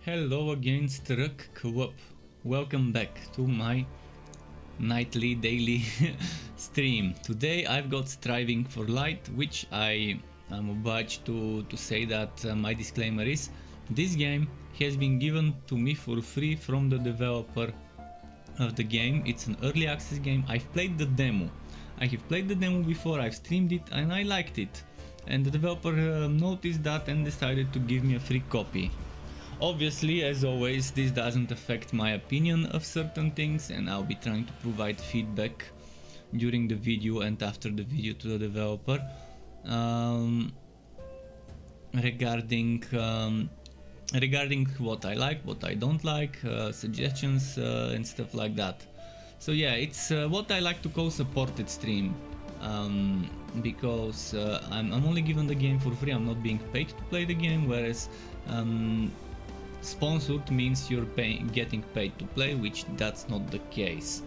Hello against Rook Co-op. Welcome back to my nightly, daily stream. Today I've got Striving for Light, which I am obliged to say that my disclaimer is this game has been given to me for free from the developer of the game. It's an early access game. I've played the demo. I have played the demo before, I've streamed it and I liked it. And the developer noticed that and decided to give me a free copy. Obviously, as always, this doesn't affect my opinion of certain things, and I'll be trying to provide feedback during the video and after the video to the developer regarding what I like, what I don't like, suggestions and stuff like that. So yeah, it's what I like to call supported stream, because I'm only given the game for free. I'm not being paid to play the game, whereas sponsored means you're getting paid to play, which that's not the case.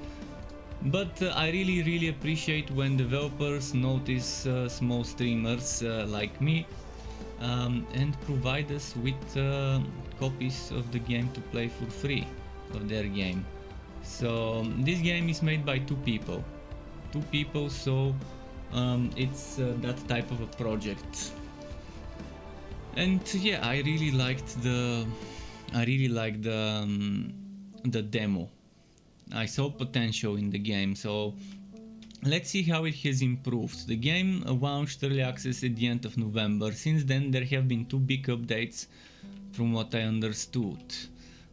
But I really appreciate when developers notice small streamers like me and provide us with copies of the game to play for free of their game. So this game is made by two people, so it's that type of a project. And yeah, I really liked the demo. I saw potential in the game, so let's see how it has improved. The game launched early access at the end of November. Since then there have been two big updates from what I understood.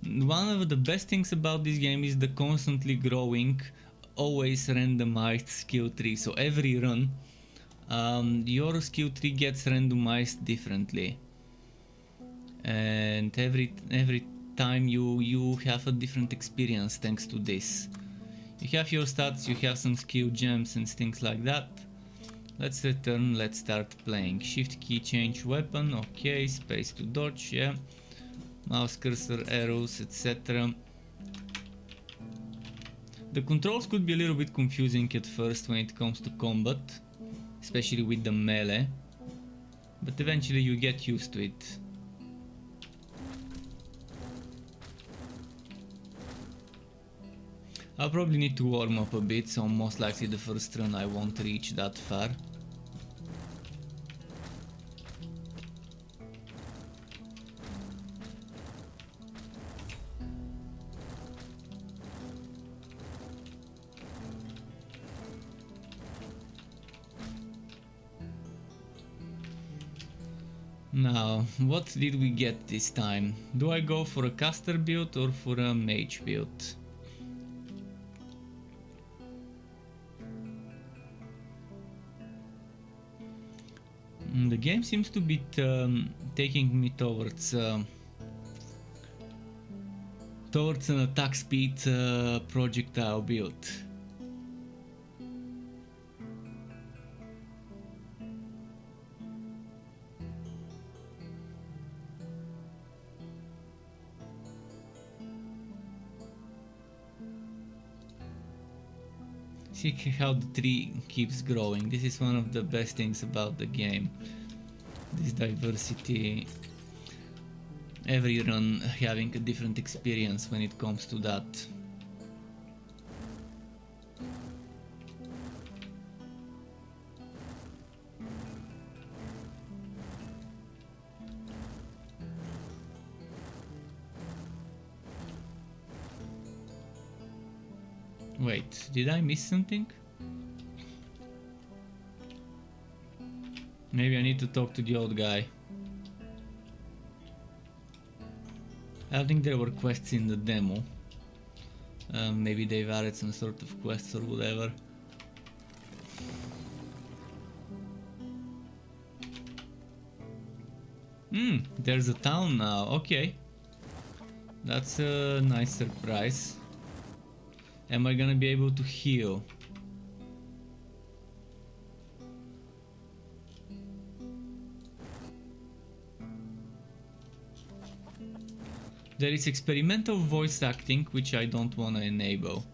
One of the best things about this game is the constantly growing, always randomized skill tree. So every run your skill tree gets randomized differently. And every time you have a different experience thanks to this. You have your stats, you have some skill gems and things like that. Let's return, let's start playing. Shift key, change weapon, okay, space to dodge, yeah. Mouse cursor, arrows, etc. The controls could be a little bit confusing at first when it comes to combat, especially with the melee, but eventually you get used to it. I'll probably need to warm up a bit, so most likely the first run I won't reach that far. Now, what did we get this time? Do I go for a caster build or for a mage build? The game seems to be taking me towards an attack speed projectile build. See how the tree keeps growing. This is one of the best things about the game. This diversity. Every run having a different experience when it comes to that. Wait, did I miss something? Maybe I need to talk to the old guy. I don't think there were quests in the demo. Maybe they've added some sort of quests or whatever. There's a town now, okay. That's a nice surprise. Am I gonna be able to heal? There is experimental voice acting, which I don't wanna enable.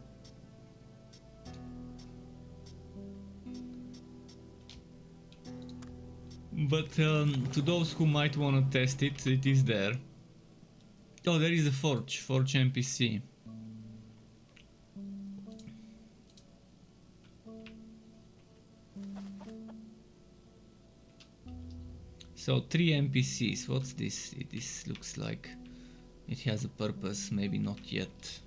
But to those who might wanna test it, it is there. Oh, there is a Forge NPC. So 3 NPCs. What's this? This looks like it has a purpose, maybe not yet.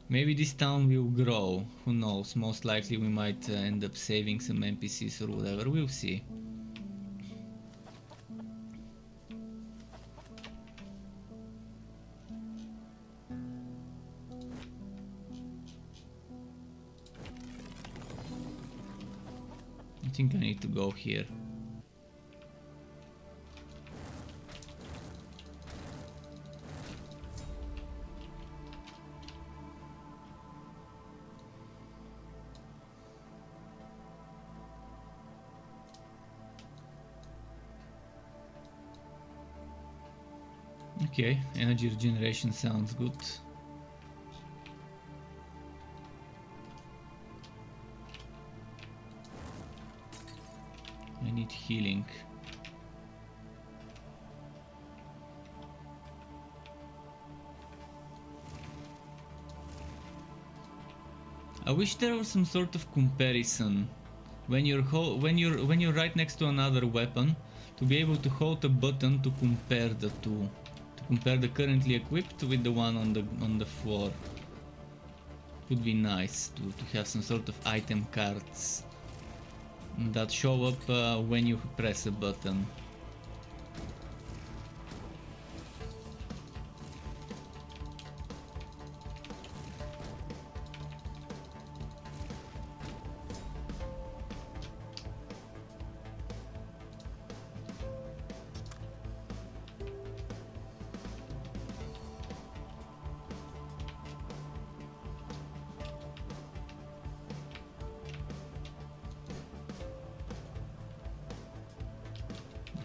Maybe this town will grow, who knows, most likely we might end up saving some NPCs or whatever, we'll see. I think I need to go here. Okay, energy regeneration sounds good. I need healing. I wish there was some sort of comparison when you're right next to another weapon, to be able to hold a button to compare the two. Compare the currently equipped with the one on the floor. Would be nice to have some sort of item cards that show up when you press a button.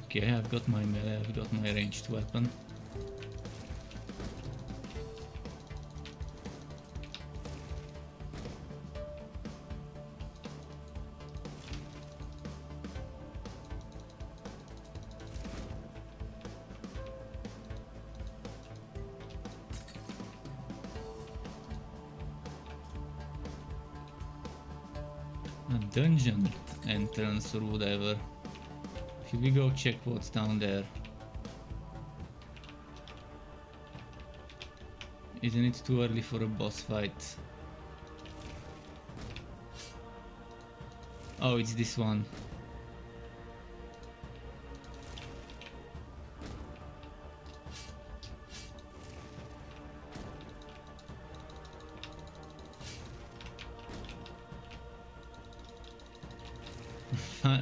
Okay, I've got my melee, I've got my ranged weapon. A dungeon entrance or whatever. Should we go check what's down there? Isn't it too early for a boss fight? Oh, it's this one.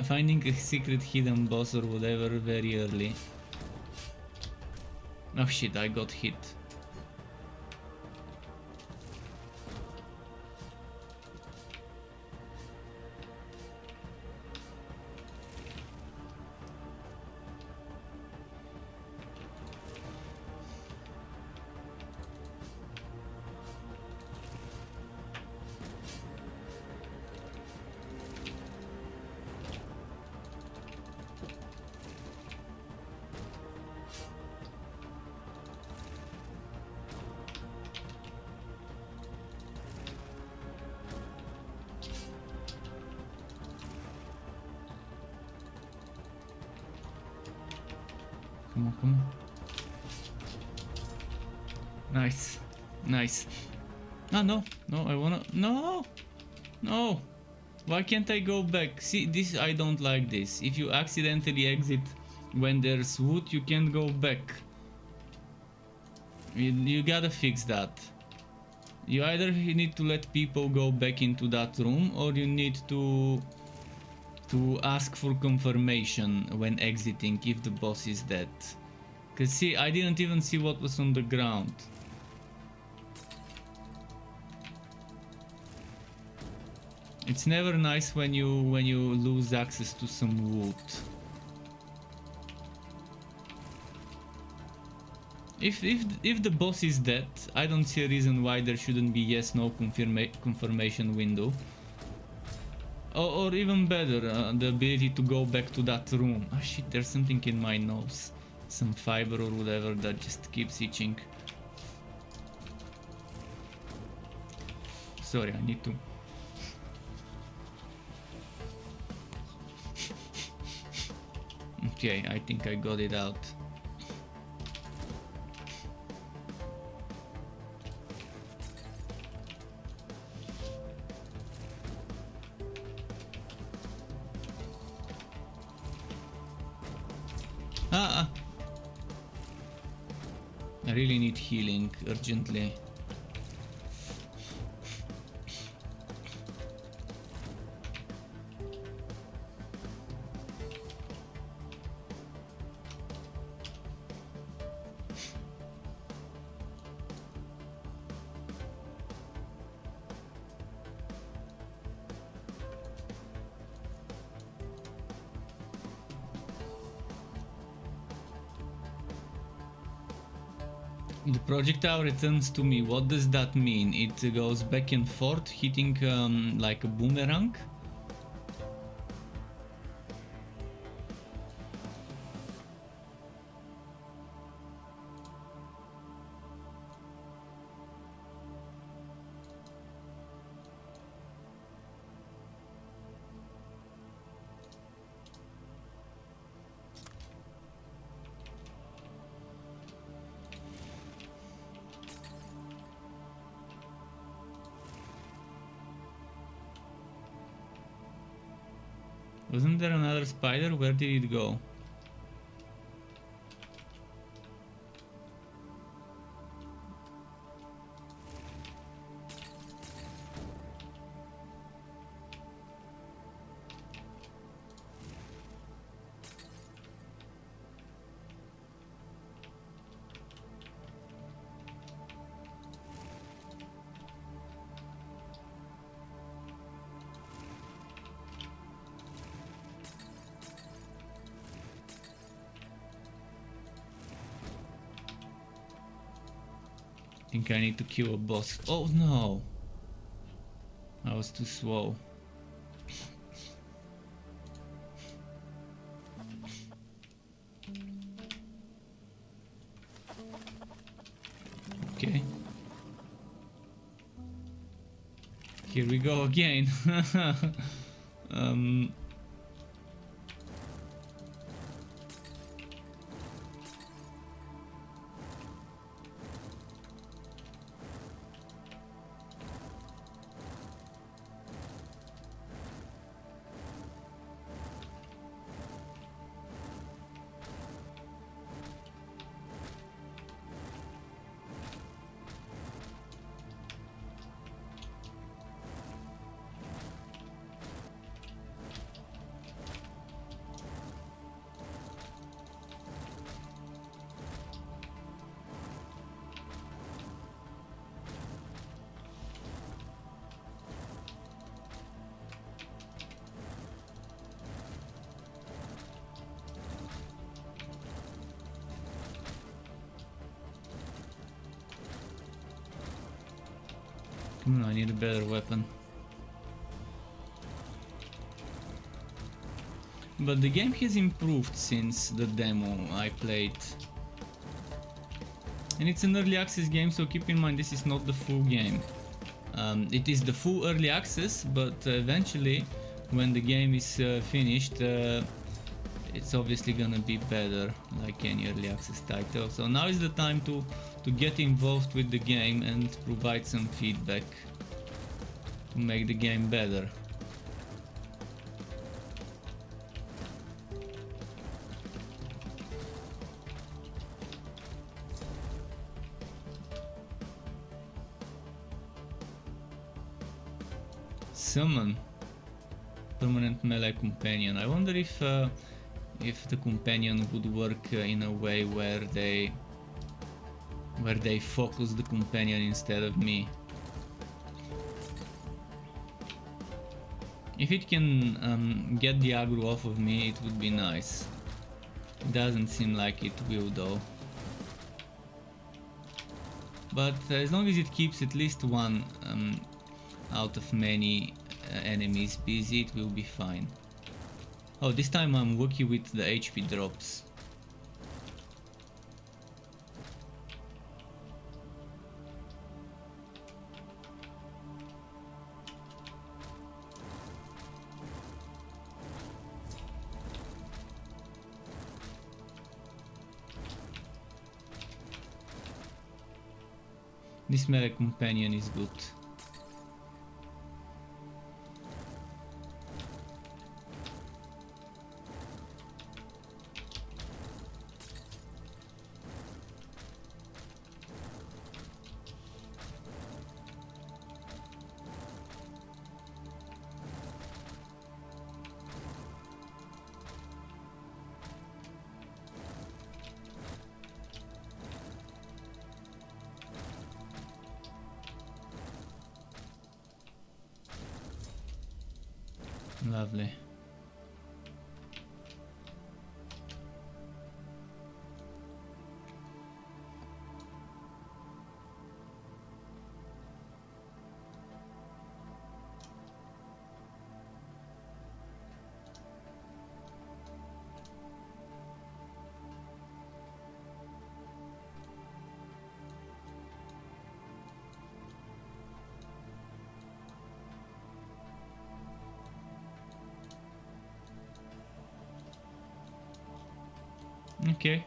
Finding a secret hidden boss or whatever very early. Oh shit, I got hit. Come on, come on. Nice. Nice. Ah, no. No, I wanna... No! No! Why can't I go back? See, this... I don't like this. If you accidentally exit when there's wood, you can't go back. You gotta fix that. You either need to let people go back into that room, or you need to ask for confirmation when exiting if the boss is dead. Cause see, I didn't even see what was on the ground. It's never nice when you lose access to some wood. If the boss is dead, I don't see a reason why there shouldn't be yes/no confirmation window. Or even better, the ability to go back to that room. Ah shit, there's something in my nose. Some fiber or whatever that just keeps itching. Sorry, I need to... Okay, I think I got it out. I really need healing urgently. The projectile returns to me. What does that mean? It goes back and forth, hitting like a boomerang? Wasn't there another spider? Where did it go? I think I need to kill a boss. Oh no! I was too slow. Okay. Here we go again. I need a better weapon. But the game has improved since the demo I played. And it's an early access game, so keep in mind this is not the full game. It is the full early access, but eventually when the game is finished, it's obviously gonna be better, like any early access title. So now is the time to get involved with the game and provide some feedback to make the game better. Summon permanent melee companion. I wonder if the companion would work in a way where they focus the companion instead of me. If it can get the aggro off of me, it would be nice. It doesn't seem like it will though. but as long as it keeps at least one out of many enemies busy, it will be fine. Oh, this time I'm lucky with the HP drops. This melee companion is good. Lovely. Okay.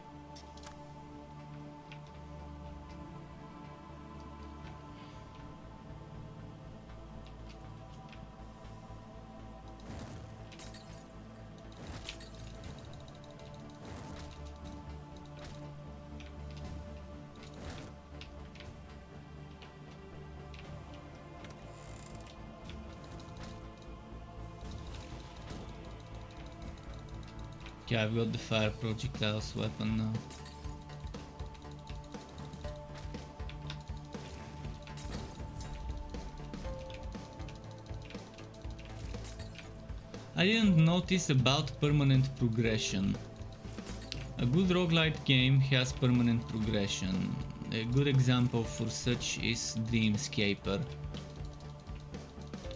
Okay, I've got the fire projectiles weapon now. I didn't notice about permanent progression. A good roguelite game has permanent progression. A good example for such is Dreamscaper,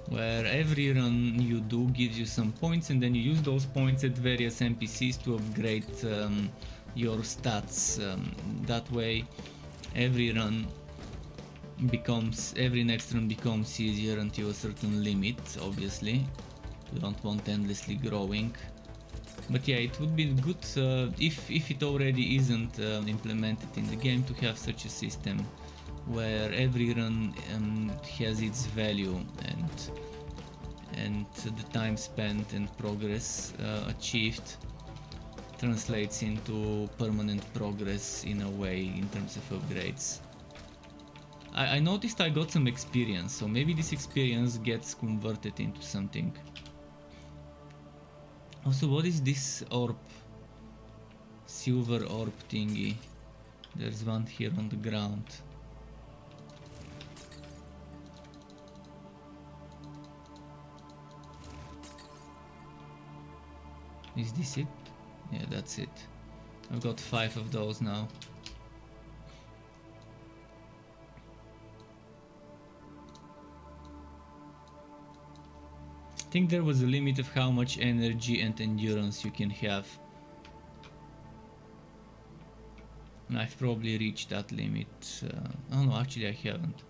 where every run you do gives you some points, and then you use those points at various NPCs to upgrade your stats. That way every next run becomes easier until a certain limit. Obviously you don't want endlessly growing, but yeah, it would be good if it already isn't implemented in the game, to have such a system where every run has its value, and the time spent and progress achieved translates into permanent progress in a way in terms of upgrades. I noticed I got some experience, so maybe this experience gets converted into something. Also, what is this orb? Silver orb thingy. There's one here on the ground. Is this it? Yeah, that's it. I've got 5 of those now. I think there was a limit of how much energy and endurance you can have. And I've probably reached that limit. Oh no, actually I haven't.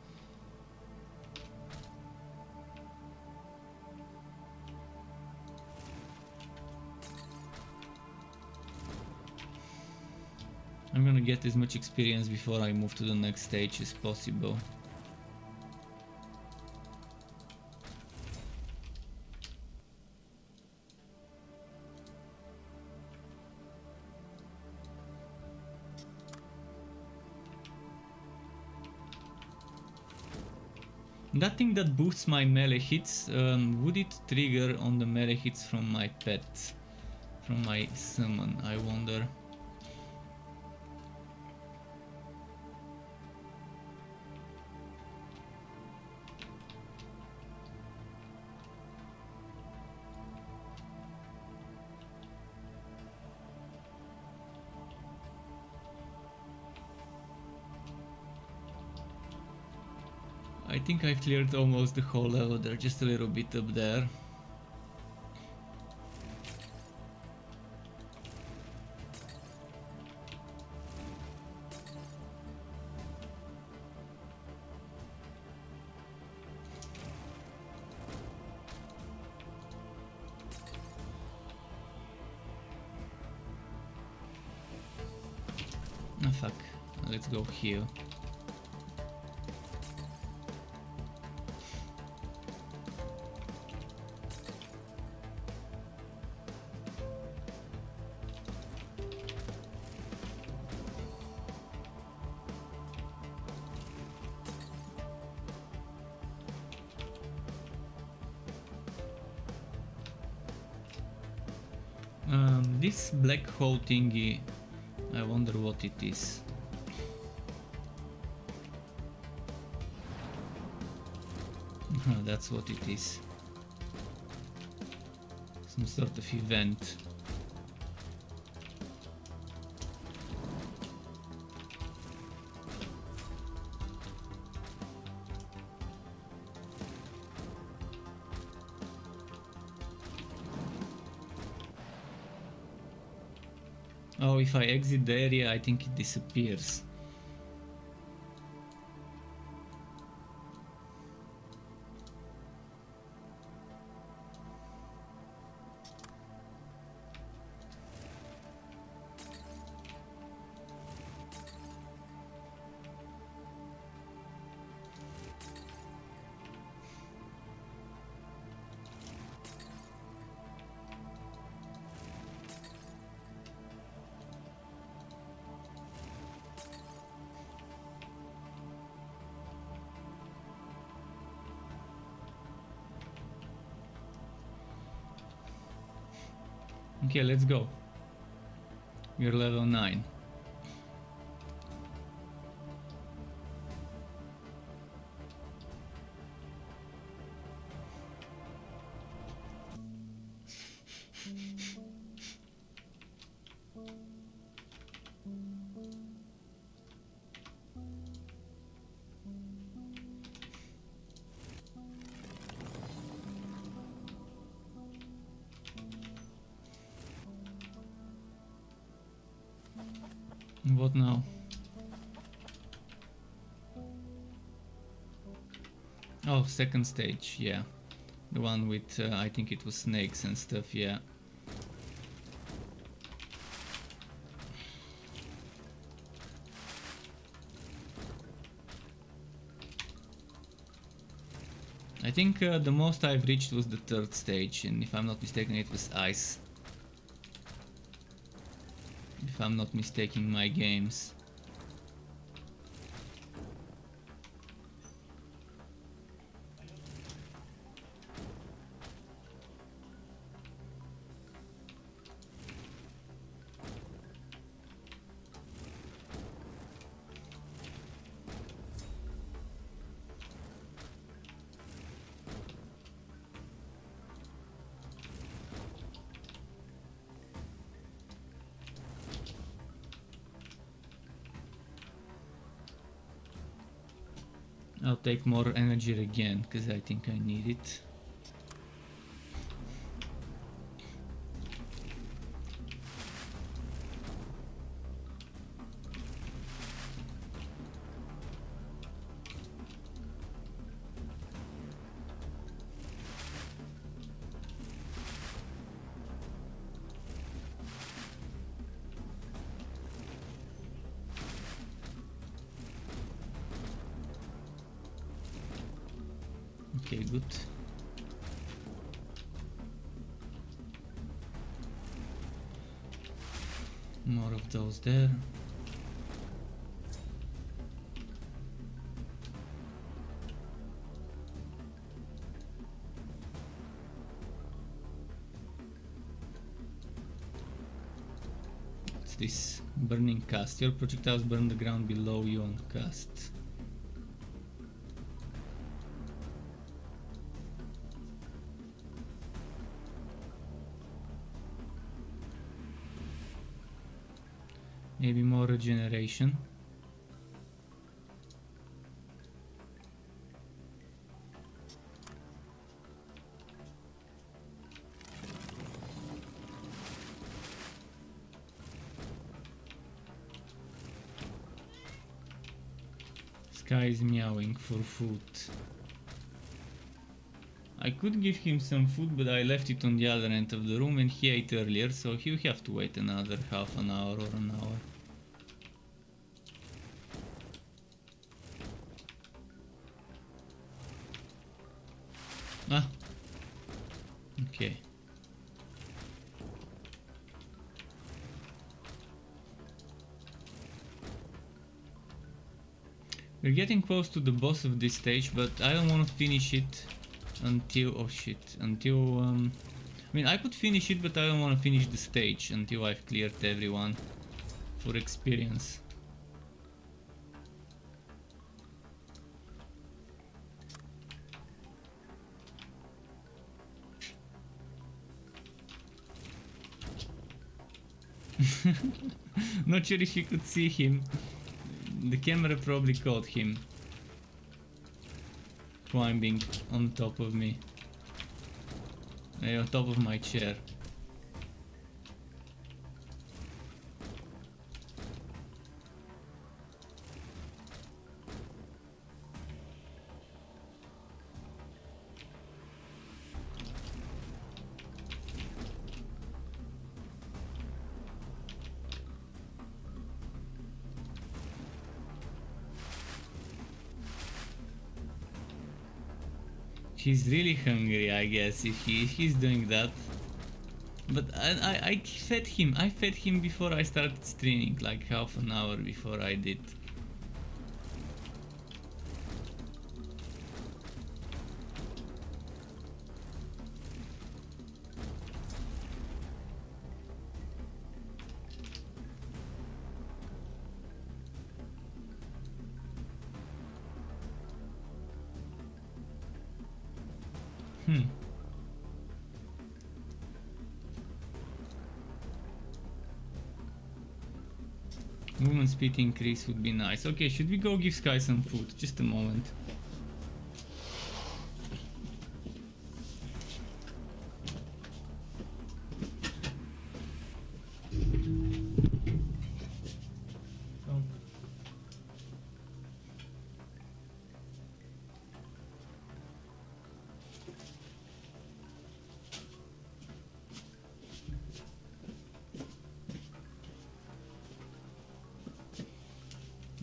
I'm gonna get as much experience before I move to the next stage as possible. That thing that boosts my melee hits, would it trigger on the melee hits from my pet? From my summon, I wonder. I think I've cleared almost the whole level. There's just a little bit up there. Ah, fuck. Let's go here. This black hole thingy, I wonder what it is. That's what it is. Some sort of event. Oh, if I exit the area, I think it disappears. Okay, let's go. We're level 9. What now? Oh, second stage, yeah. The one with, I think it was snakes and stuff, yeah. I think the most I've reached was the third stage, and if I'm not mistaken it was ice. If I'm not mistaking my games. I'll take more energy again, because I think I need it. Okay, good. More of those there. What's this? Burning cast. Your projectiles burn the ground below you on cast. Maybe more regeneration. guy is meowing for food. I could give him some food, but I left it on the other end of the room and he ate earlier, so he'll have to wait another half an hour or an hour. Ah. Okay. We're getting close to the boss of this stage, but I don't want to finish it until... oh shit. Until... I mean, I could finish it, but I don't want to finish the stage until I've cleared everyone for experience. Not sure if you could see him. The camera probably caught him climbing on top of me, on top of my chair. He's really hungry, I guess, if he's doing that. But I fed him. I fed him before I started streaming, like half an hour before I did. Movement speed increase would be nice. Okay, should we go give Sky some food? Just a moment.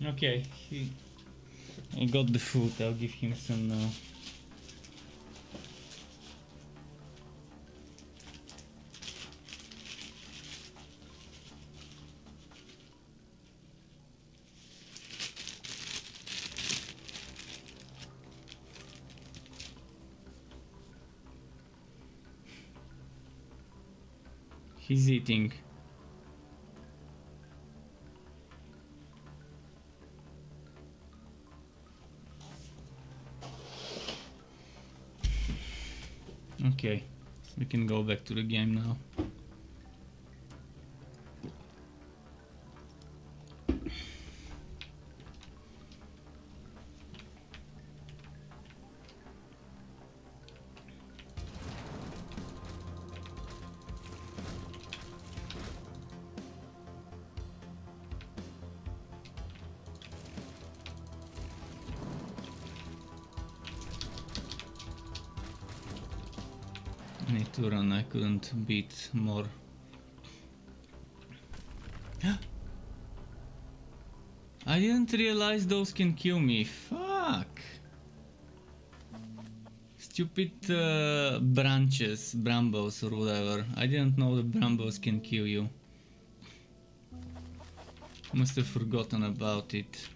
Okay, I got the food, I'll give him some now. He's eating. Okay, we can go back to the game now. Need to run, I couldn't beat more. I didn't realize those can kill me, fuck! Stupid branches, brambles or whatever. I didn't know the brambles can kill you. Must have forgotten about it.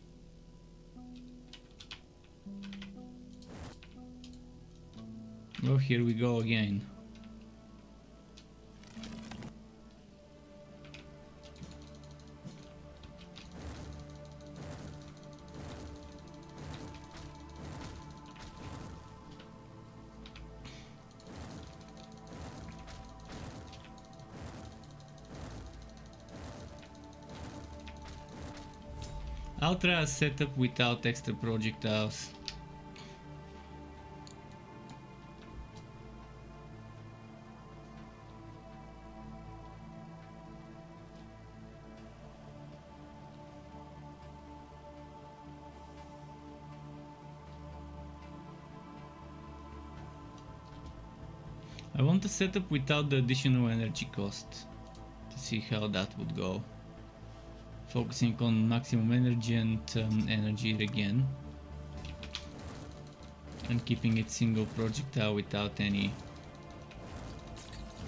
Oh, here we go again. I'll try a setup without extra projectiles. I want a setup without the additional energy cost to see how that would go. Focusing on maximum energy and energy regen, and keeping it single projectile without any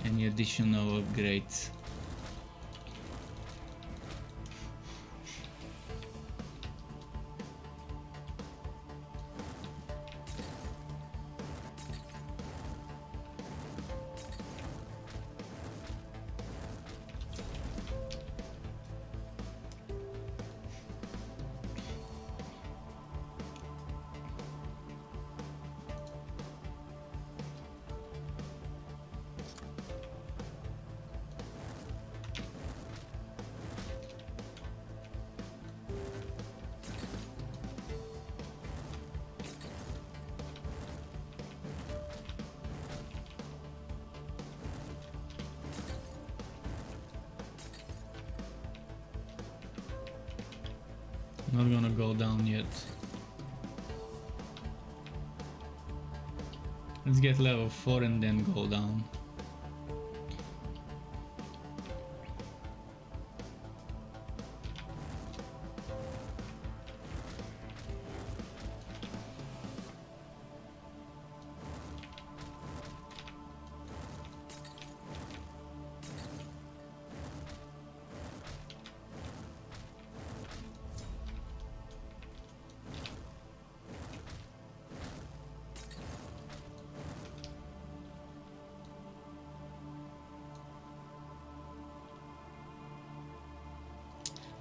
additional upgrades. Not gonna go down yet. Let's get level 4 and then go down.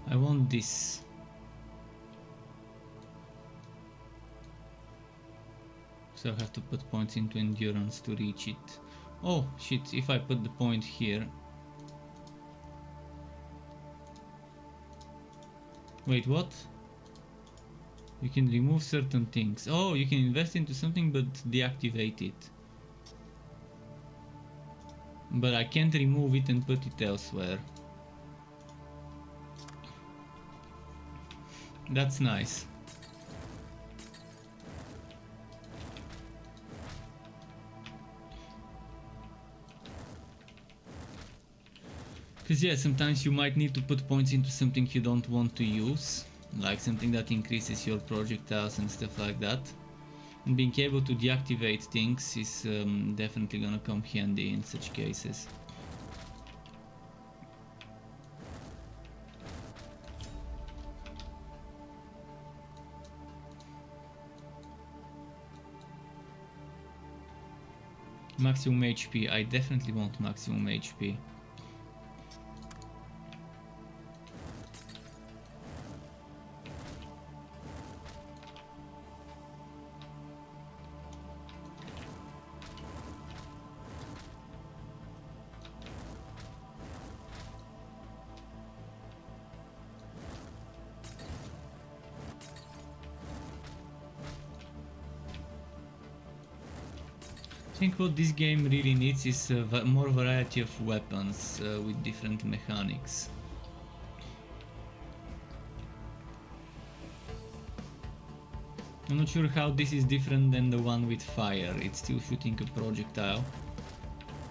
I want this. So I have to put points into endurance to reach it. Oh shit, if I put the point here. Wait, what? You can remove certain things. Oh, you can invest into something but deactivate it. But I can't remove it and put it elsewhere. That's nice. Because yeah, sometimes you might need to put points into something you don't want to use, like something that increases your projectiles and stuff like that. And being able to deactivate things is definitely gonna come handy in such cases. Maximum HP, I definitely want maximum HP. I think what this game really needs is more variety of weapons with different mechanics. I'm not sure how this is different than the one with fire. It's still shooting a projectile.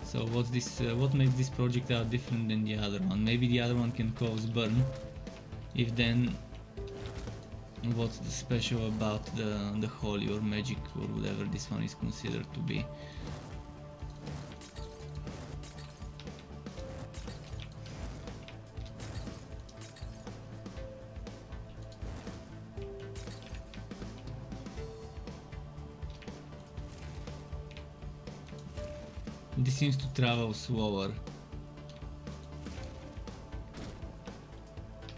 So what's this? What makes this projectile different than the other one? Maybe the other one can cause burn. If then, what's the special about the holy or magic or whatever this one is considered to be? This seems to travel slower.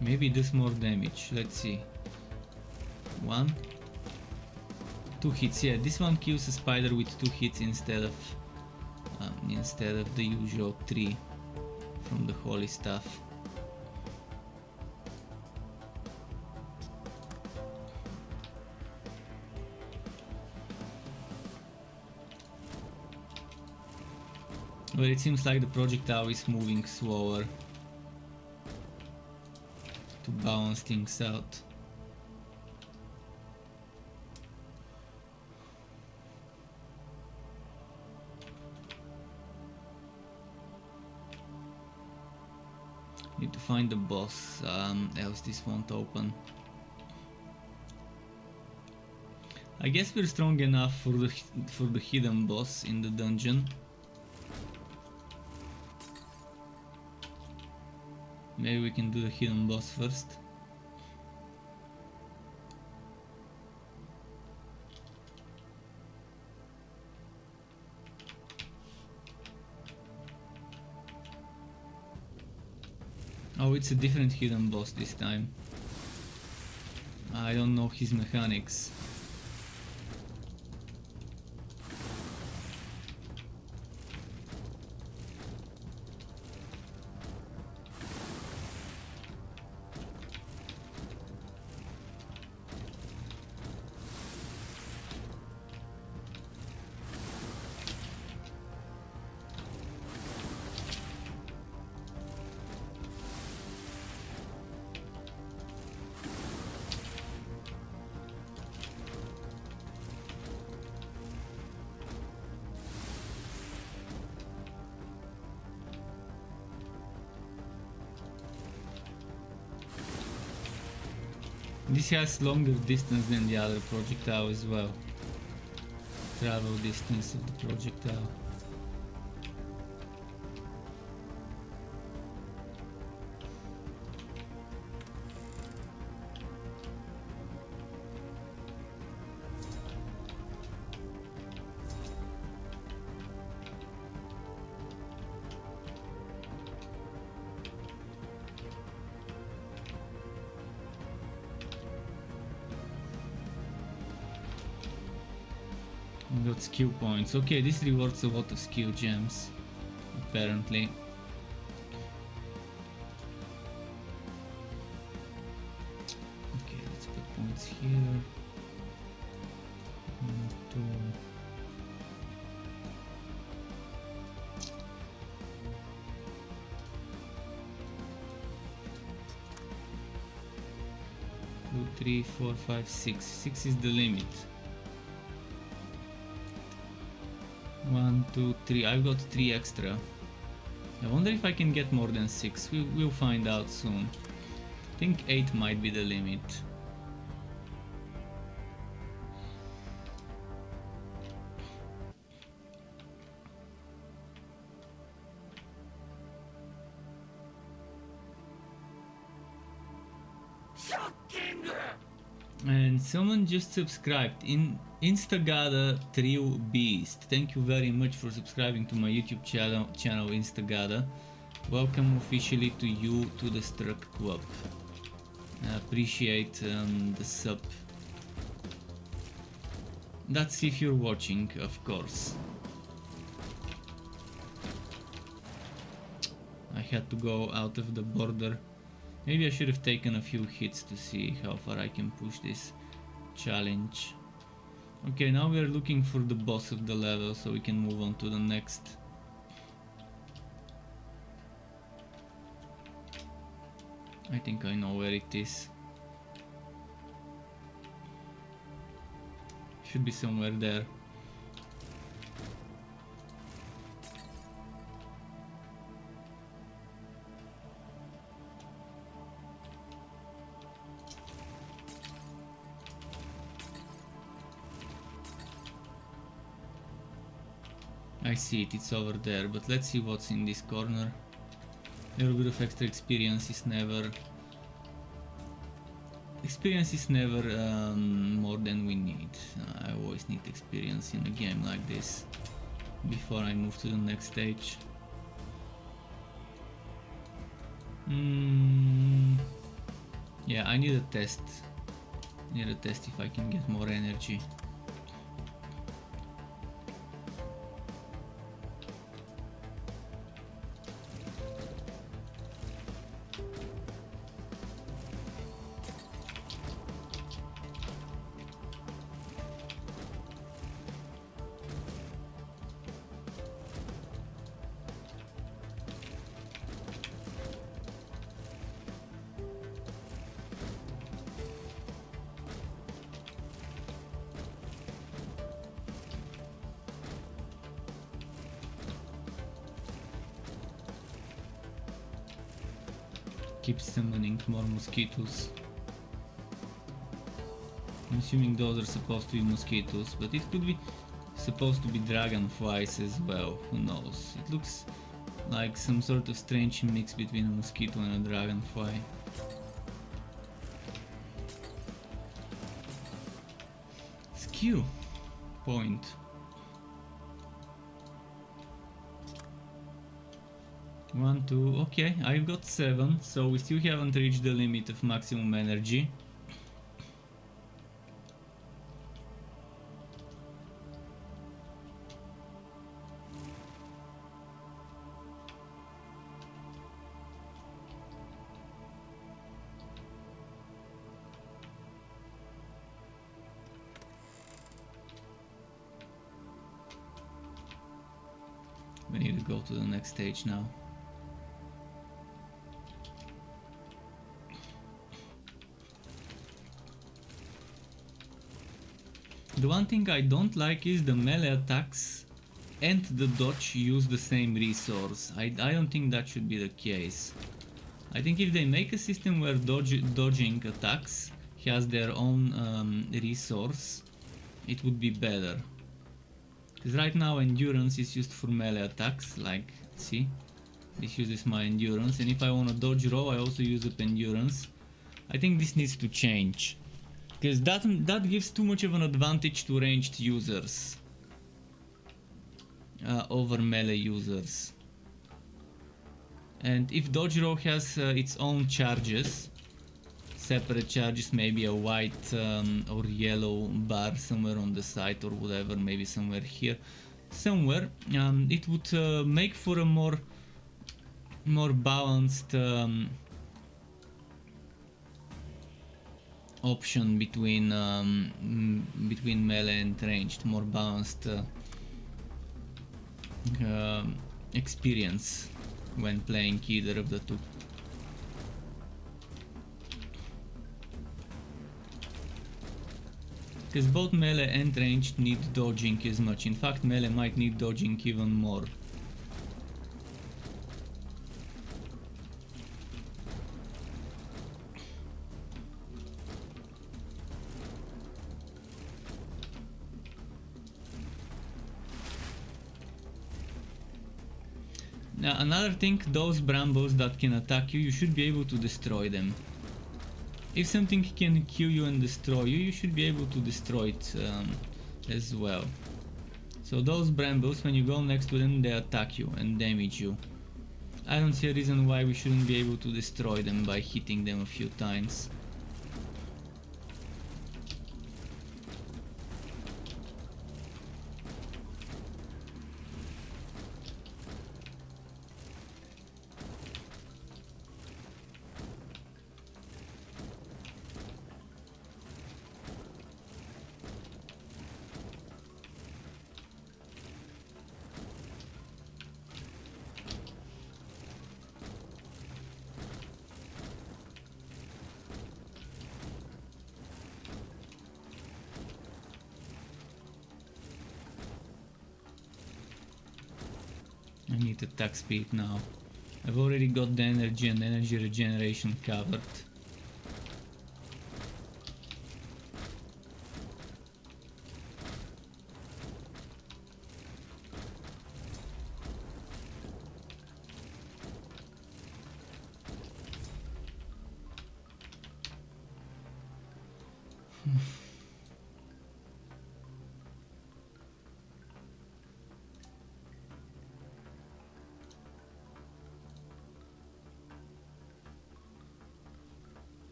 Maybe it does more damage. Let's see. 1, 2 hits. Yeah, this one kills a spider with 2 hits instead of the usual 3 from the holy stuff. But it seems like the projectile is moving slower to balance things out. Need to find the boss, else this won't open. I guess we're strong enough for the hidden boss in the dungeon. Maybe we can do the hidden boss first. Oh, it's a different hidden boss this time. I don't know his mechanics. This has longer distance than the other projectile as well. Travel distance of the projectile. Got skill points. Okay, this rewards a lot of skill gems, apparently. Okay, let's put points here. 1, 2. 2, 3, 4, 5, 6. 6 is the limit. 1, 2, 3. I've got 3 extra. I wonder if I can get more than 6. We'll find out soon. I think 8 might be the limit. And someone just subscribed in Instagada Trio Beast. Thank you very much for subscribing to my YouTube channel Instagada. Welcome officially to you to the Struck Club. I appreciate the sub. That's if you're watching, of course. I had to go out of the border. Maybe I should have taken a few hits to see how far I can push this challenge. Okay, now we are looking for the boss of the level so we can move on to the next. I think I know where it is. Should be somewhere there. I see it, it's over there, but let's see what's in this corner. A little bit of extra experience is never... Experience is never more than we need. I always need experience in a game like this before I move to the next stage. Yeah, I need a test. Need a test if I can get more energy. keep summoning more mosquitoes. I'm assuming those are supposed to be mosquitoes, but it could be supposed to be dragonflies as well, who knows. It looks like some sort of strange mix between a mosquito and a dragonfly. Skill point. One, two, okay, I've got 7, so we still haven't reached the limit of maximum energy. We need to go to the next stage now. The one thing I don't like is the melee attacks and the dodge use the same resource. I don't think that should be the case. I think if they make a system where dodging attacks has their own resource, it would be better. Because right now endurance is used for melee attacks, like, see? This uses my endurance, and if I want to dodge roll, I also use up endurance. I think this needs to change. Because that gives too much of an advantage to ranged users over melee users. And if dodge roll has its own charges, separate charges, maybe a white or yellow bar somewhere on the side or whatever, maybe somewhere here, somewhere, it would make for a more balanced option between melee and ranged, more balanced experience when playing either of the two. Because both melee and ranged need dodging as much. In fact, melee might need dodging even more. Now, another thing, those brambles that can attack you, you should be able to destroy them. If something can kill you and destroy you, you should be able to destroy it as well. So those brambles, when you go next to them, they attack you and damage you. I don't see a reason why we shouldn't be able to destroy them by hitting them a few times. I need attack speed now. I've already got the energy and energy regeneration covered.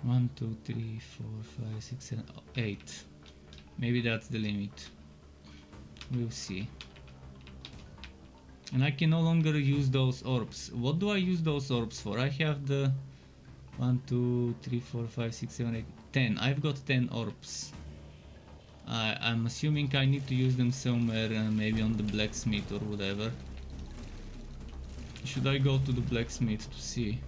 One, two, three, 4, 5, 6, 7, 8. Maybe that's the limit. We'll see. And I can no longer use those orbs. What do I use those orbs for? I have the 1, 2, 3, 4, 5, 6, 7, 8, 10. I've got 10 orbs. I'm assuming I need to use them somewhere, maybe on the blacksmith or whatever. Should I go to the blacksmith to see?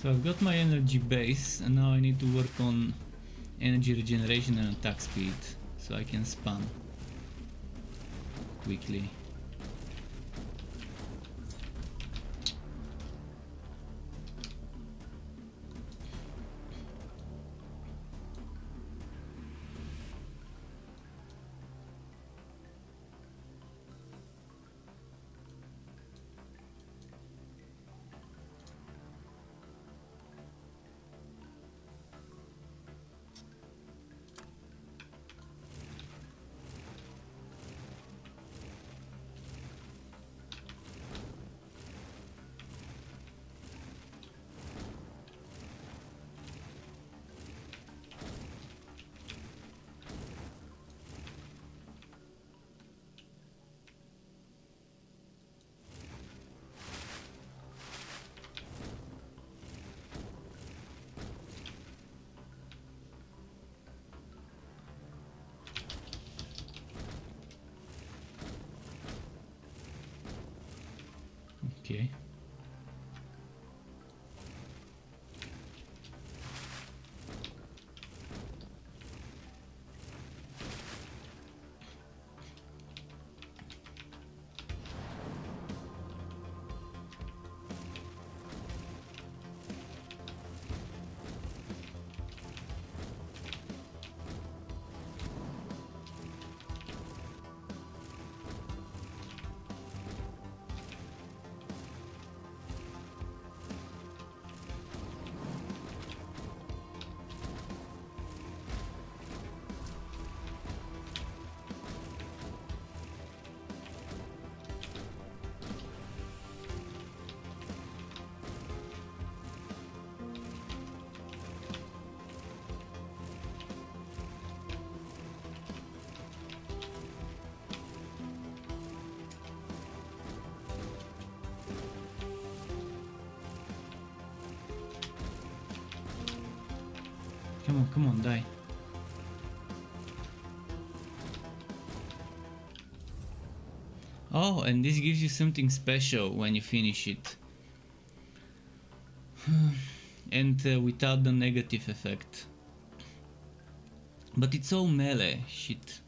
So I've got my energy base, and now I need to work on energy regeneration and attack speed, so I can spam quickly. Okay. Come on, die. Oh, and this gives you something special when you finish it. And without the negative effect. But it's all melee, shit.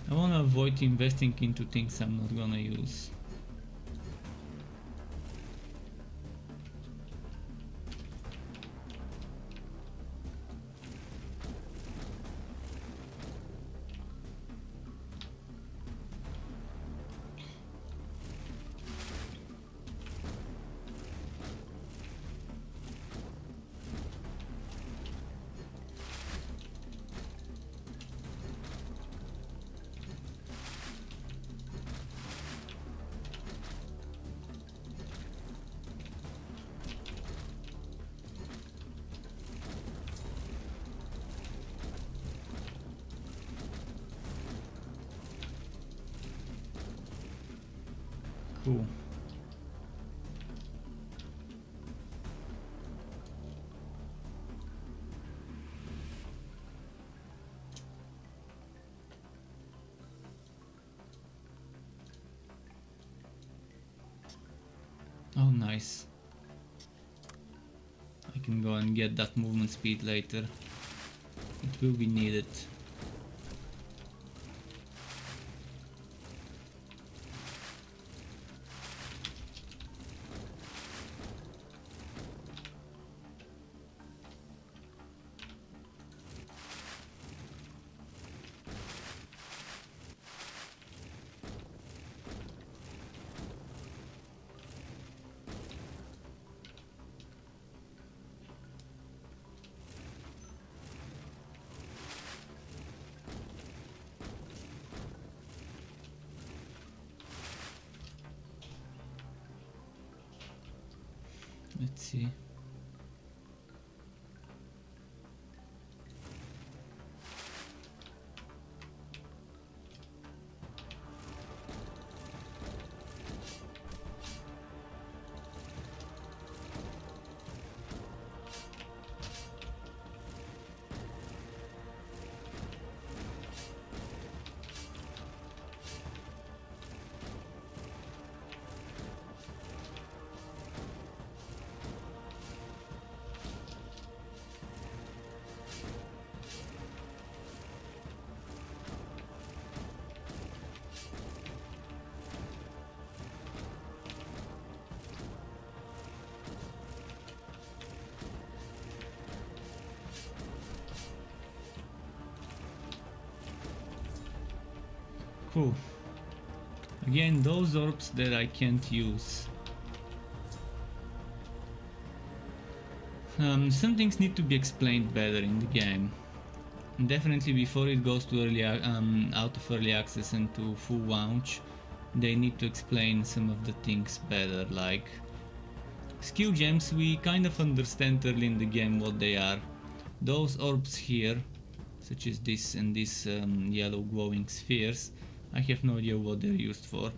I wanna avoid investing into things I'm not gonna use. Cool. Oh, nice. I can go and get that movement speed later. It will be needed. Let's see. Cool. Again, those orbs that I can't use. Some things need to be explained better in the game. Definitely before it goes to out of early access and to full launch, they need to explain some of the things better, like skill gems. We kind of understand early in the game what they are. Those orbs here, such as this and these yellow glowing spheres, I have no idea what they're used for.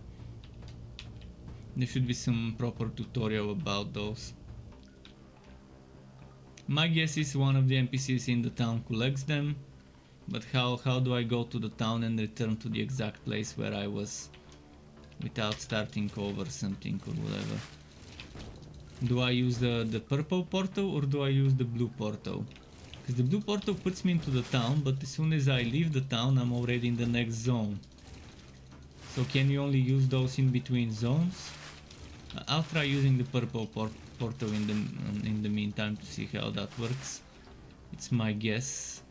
There should be some proper tutorial about those. My guess is one of the NPCs in the town collects them, but how do I go to the town and return to the exact place where I was without starting over something or whatever? Do I use the purple portal or do I use the blue portal? Because the blue portal puts me into the town, but as soon as I leave the town I'm already in the next zone. So can you only use those in between zones? I'll try using the purple portal in the meantime to see how that works. It's my guess.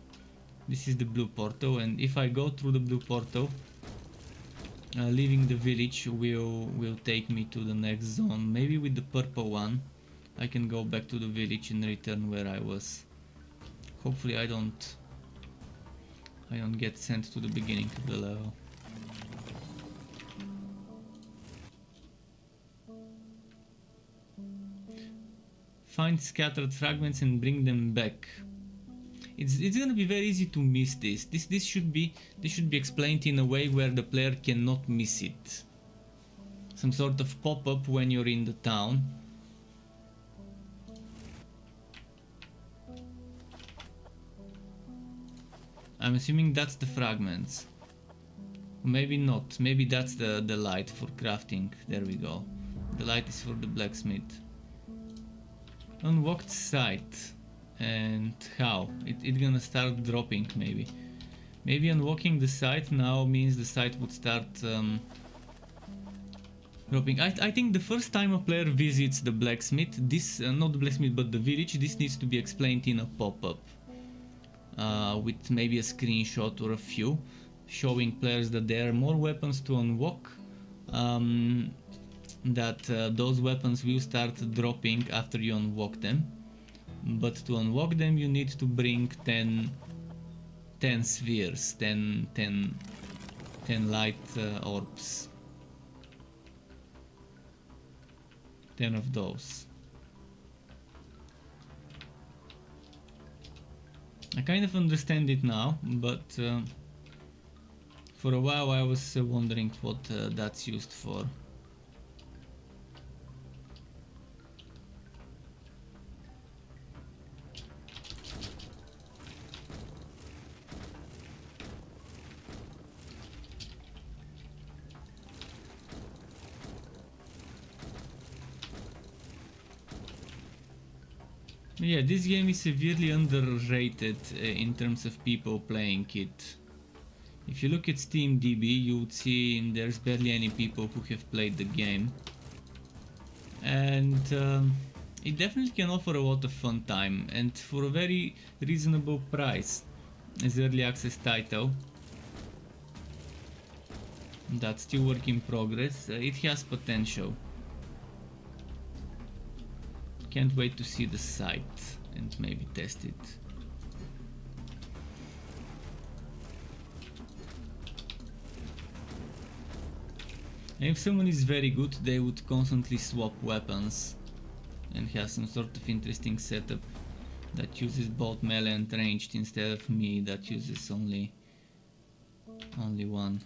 This is the blue portal, and if I go through the blue portal, leaving the village will take me to the next zone. Maybe with the purple one I can go back to the village and return where I was. Hopefully I don't get sent to the beginning of the level. Find scattered fragments and bring them back. It's gonna be very easy to miss this. This should be explained in a way where the player cannot miss it. Some sort of pop-up when you're in the town. I'm assuming that's the fragments. Maybe not. Maybe that's the light for crafting. There we go. The light is for the blacksmith. Unlocked site. And how? It's gonna start dropping maybe. Maybe unlocking the site now means the site would start dropping. I think the first time a player visits the blacksmith, this, not the blacksmith but the village, this needs to be explained in a pop-up. With maybe a screenshot or a few, showing players that there are more weapons to unlock. That those weapons will start dropping after you unlock them, but to unlock them you need to bring 10 spheres, 10 light orbs, 10 of those. I kind of understand it now, but for a while I was wondering what that's used for. Yeah, this game is severely underrated in terms of people playing it. If you look at SteamDB, you would see there's barely any people who have played the game. And it definitely can offer a lot of fun time, and for a very reasonable price as early access title. That's still work in progress. It has potential. Can't wait to see the site and maybe test it. And if someone is very good, they would constantly swap weapons and have some sort of interesting setup that uses both melee and ranged instead of me that uses only one.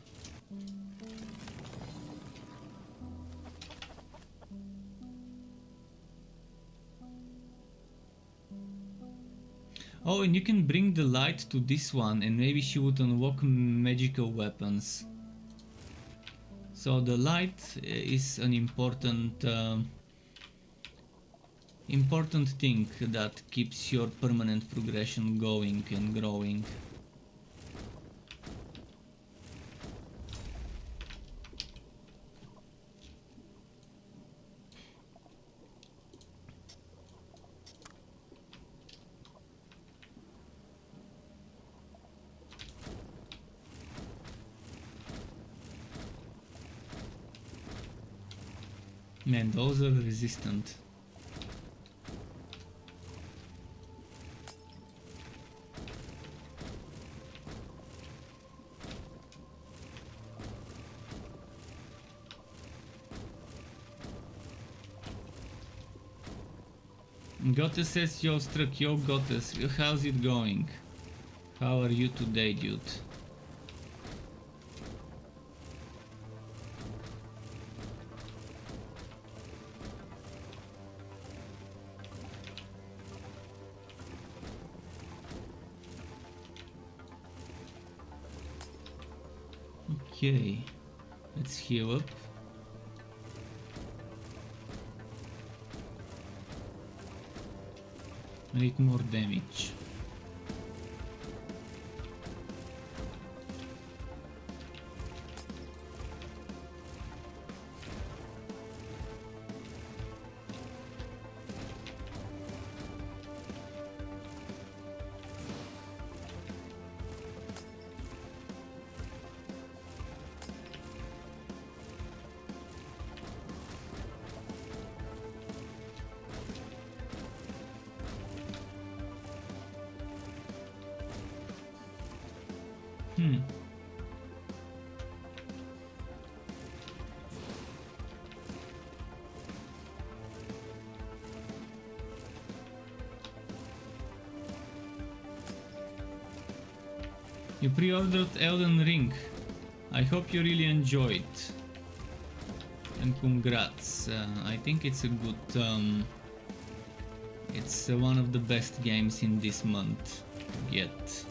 Oh, and you can bring the light to this one and maybe she would unlock magical weapons. So the light is an important thing that keeps your permanent progression going and growing. Man, those are resistant. Gottes says, yo Struck, yo Gottes, how's it going? How are you today, dude? Okay, let's heal up. I need more damage. You pre-ordered Elden Ring. I hope you really enjoyed. And congrats. I think it's a good... it's one of the best games in this month yet.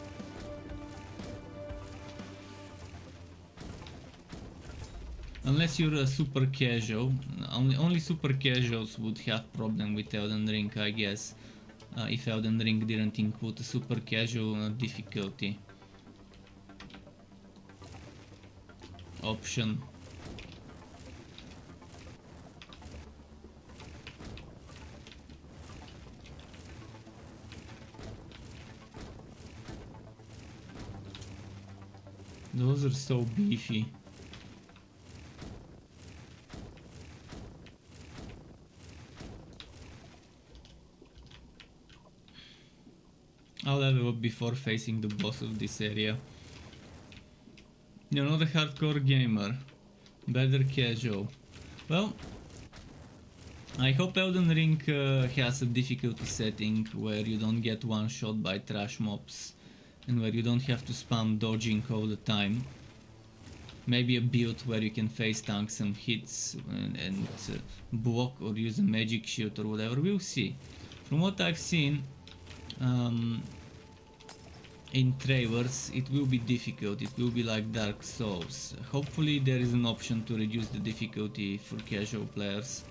Unless you're a super casual. Only super casuals would have problem with Elden Ring, I guess. If Elden Ring didn't include a super casual difficulty option. Those are so beefy. I'll level up before facing the boss of this area. You're not a hardcore gamer, better casual. Well, I hope Elden Ring has a difficulty setting where you don't get one shot by trash mobs and where you don't have to spam dodging all the time. Maybe a build where you can face tank some hits and block or use a magic shield or whatever, we'll see. From what I've seen, in trailers, it will be difficult, it will be like Dark Souls. Hopefully there is an option to reduce the difficulty for casual players.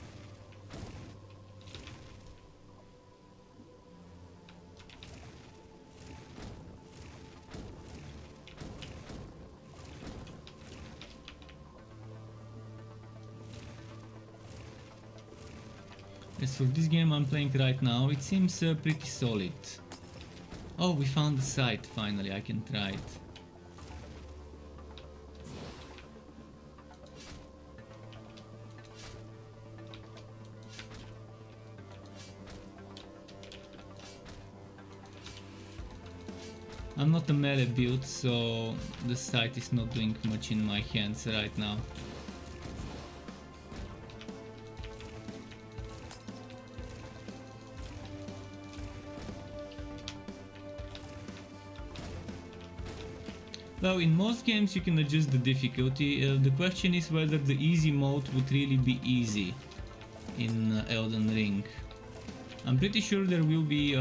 As for this game I'm playing right now, it seems pretty solid. Oh, we found the site finally, I can try it. I'm not a melee build, so the site is not doing much in my hands right now. Well, in most games you can adjust the difficulty. The question is whether the easy mode would really be easy in Elden Ring. I'm pretty sure there will be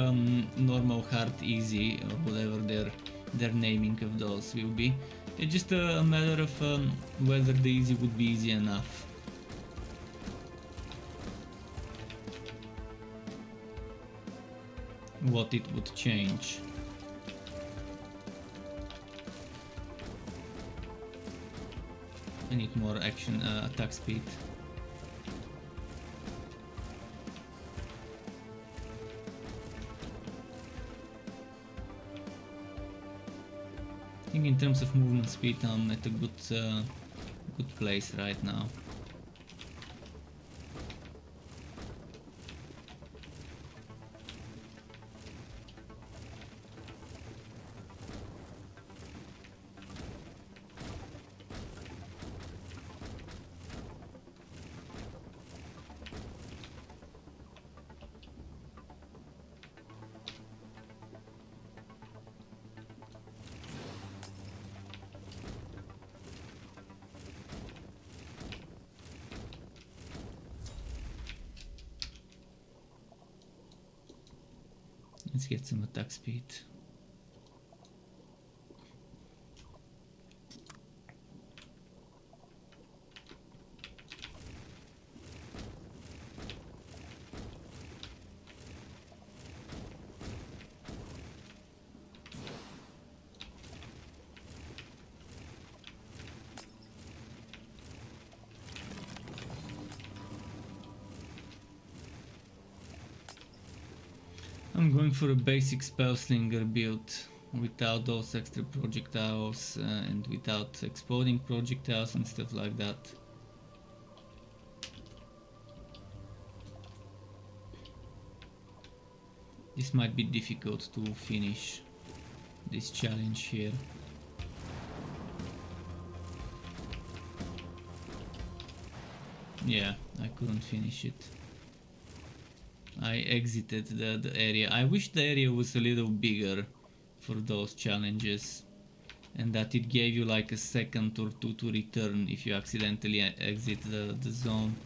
normal, hard, easy, or whatever their naming of those will be. It's just a matter of whether the easy would be easy enough. What it would change. I need more action attack speed. I think in terms of movement speed I'm at a good place right now. Let's get some attack speed. I'm going for a basic spellslinger build without those extra projectiles and without exploding projectiles and stuff like that. This might be difficult to finish this challenge here. Yeah, I couldn't finish it. I exited the area. I wish the area was a little bigger for those challenges and that it gave you like a second or two to return if you accidentally exit the zone.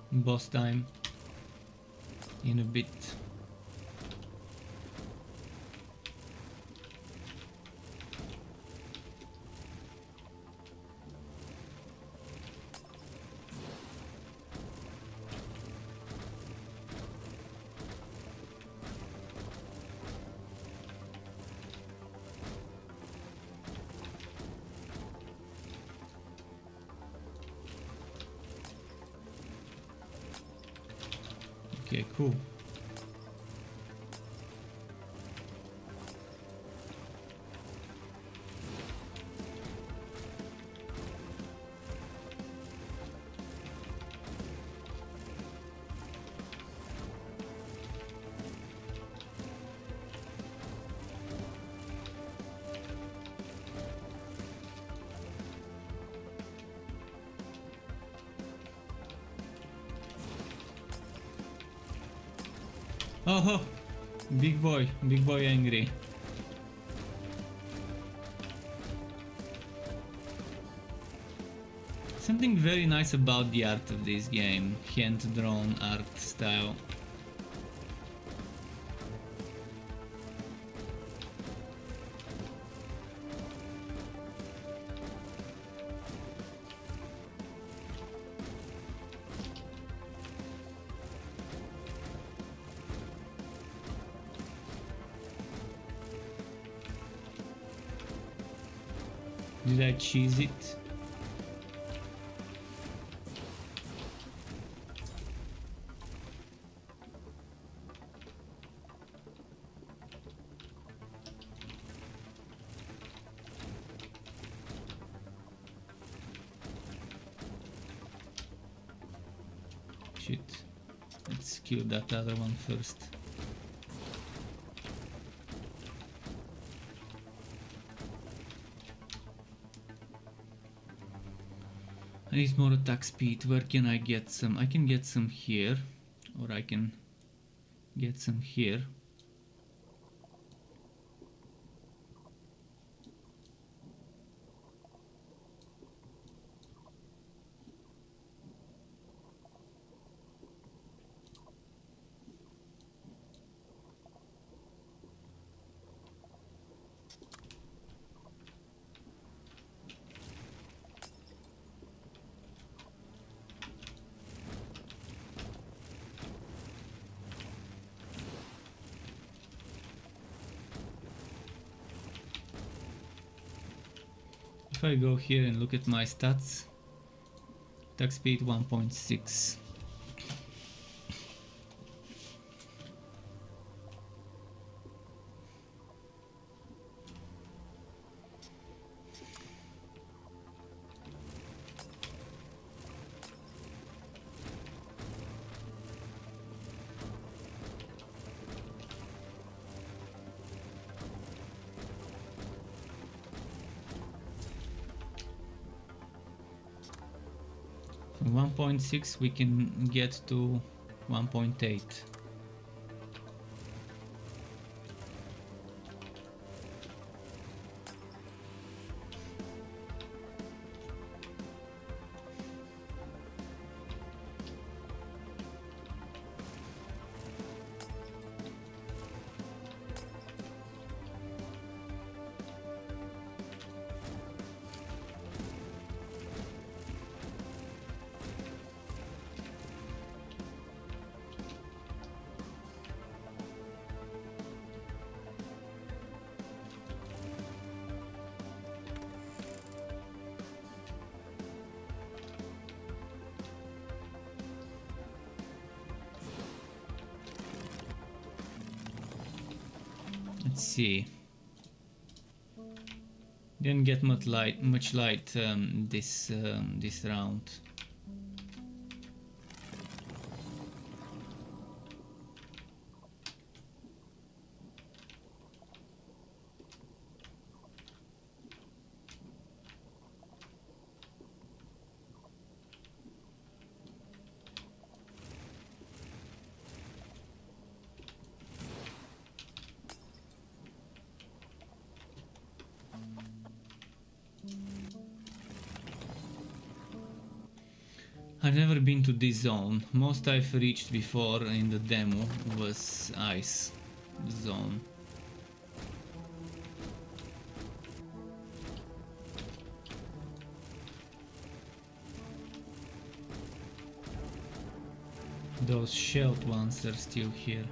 Boss time in a bit. Okay, cool. Oh, big boy angry. Something very nice about the art of this game, hand-drawn art style. Did I cheese it? shit. Let's kill that other one first. I need more attack speed. Where can I get some? I can get some here, or I can get some here. If I go here and look at my stats, attack speed 1.6. From 1.6 we can get to 1.8. Let's see. Didn't get much light this round. I've never been to this zone. Most I've reached before in the demo was ice zone. Those shelled ones are still here.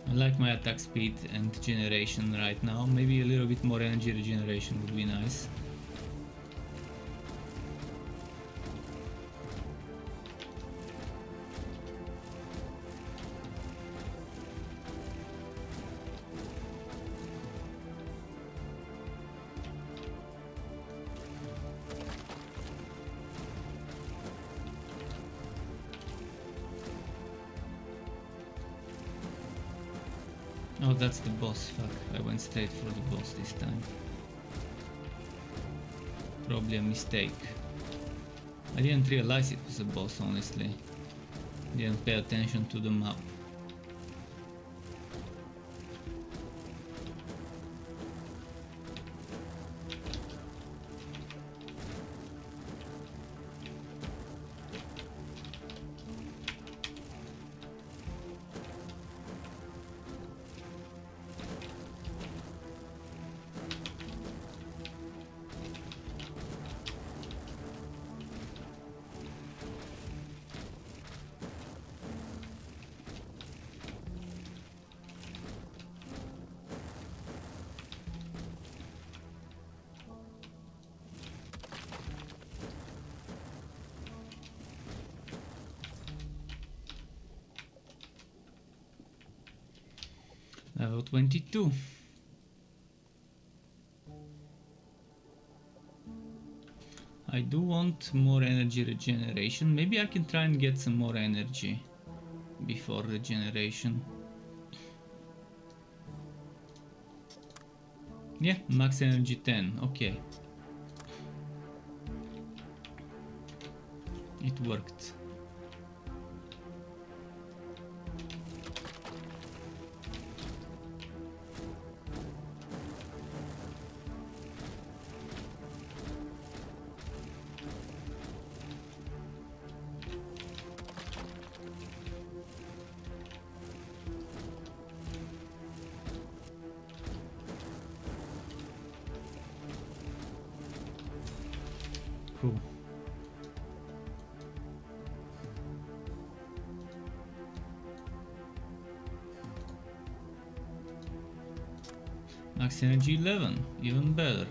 I like my attack speed and generation right now. Maybe a little bit more energy regeneration would be nice. Oh, that's the boss, fuck. I went straight for the boss this time. Probably a mistake. I didn't realize it was a boss, honestly. Didn't pay attention to the map. Level 22. I do want more energy regeneration. Maybe I can try and get some more energy before regeneration. Yeah, max energy 10. Okay. It worked. Cool. Max energy 11, even better.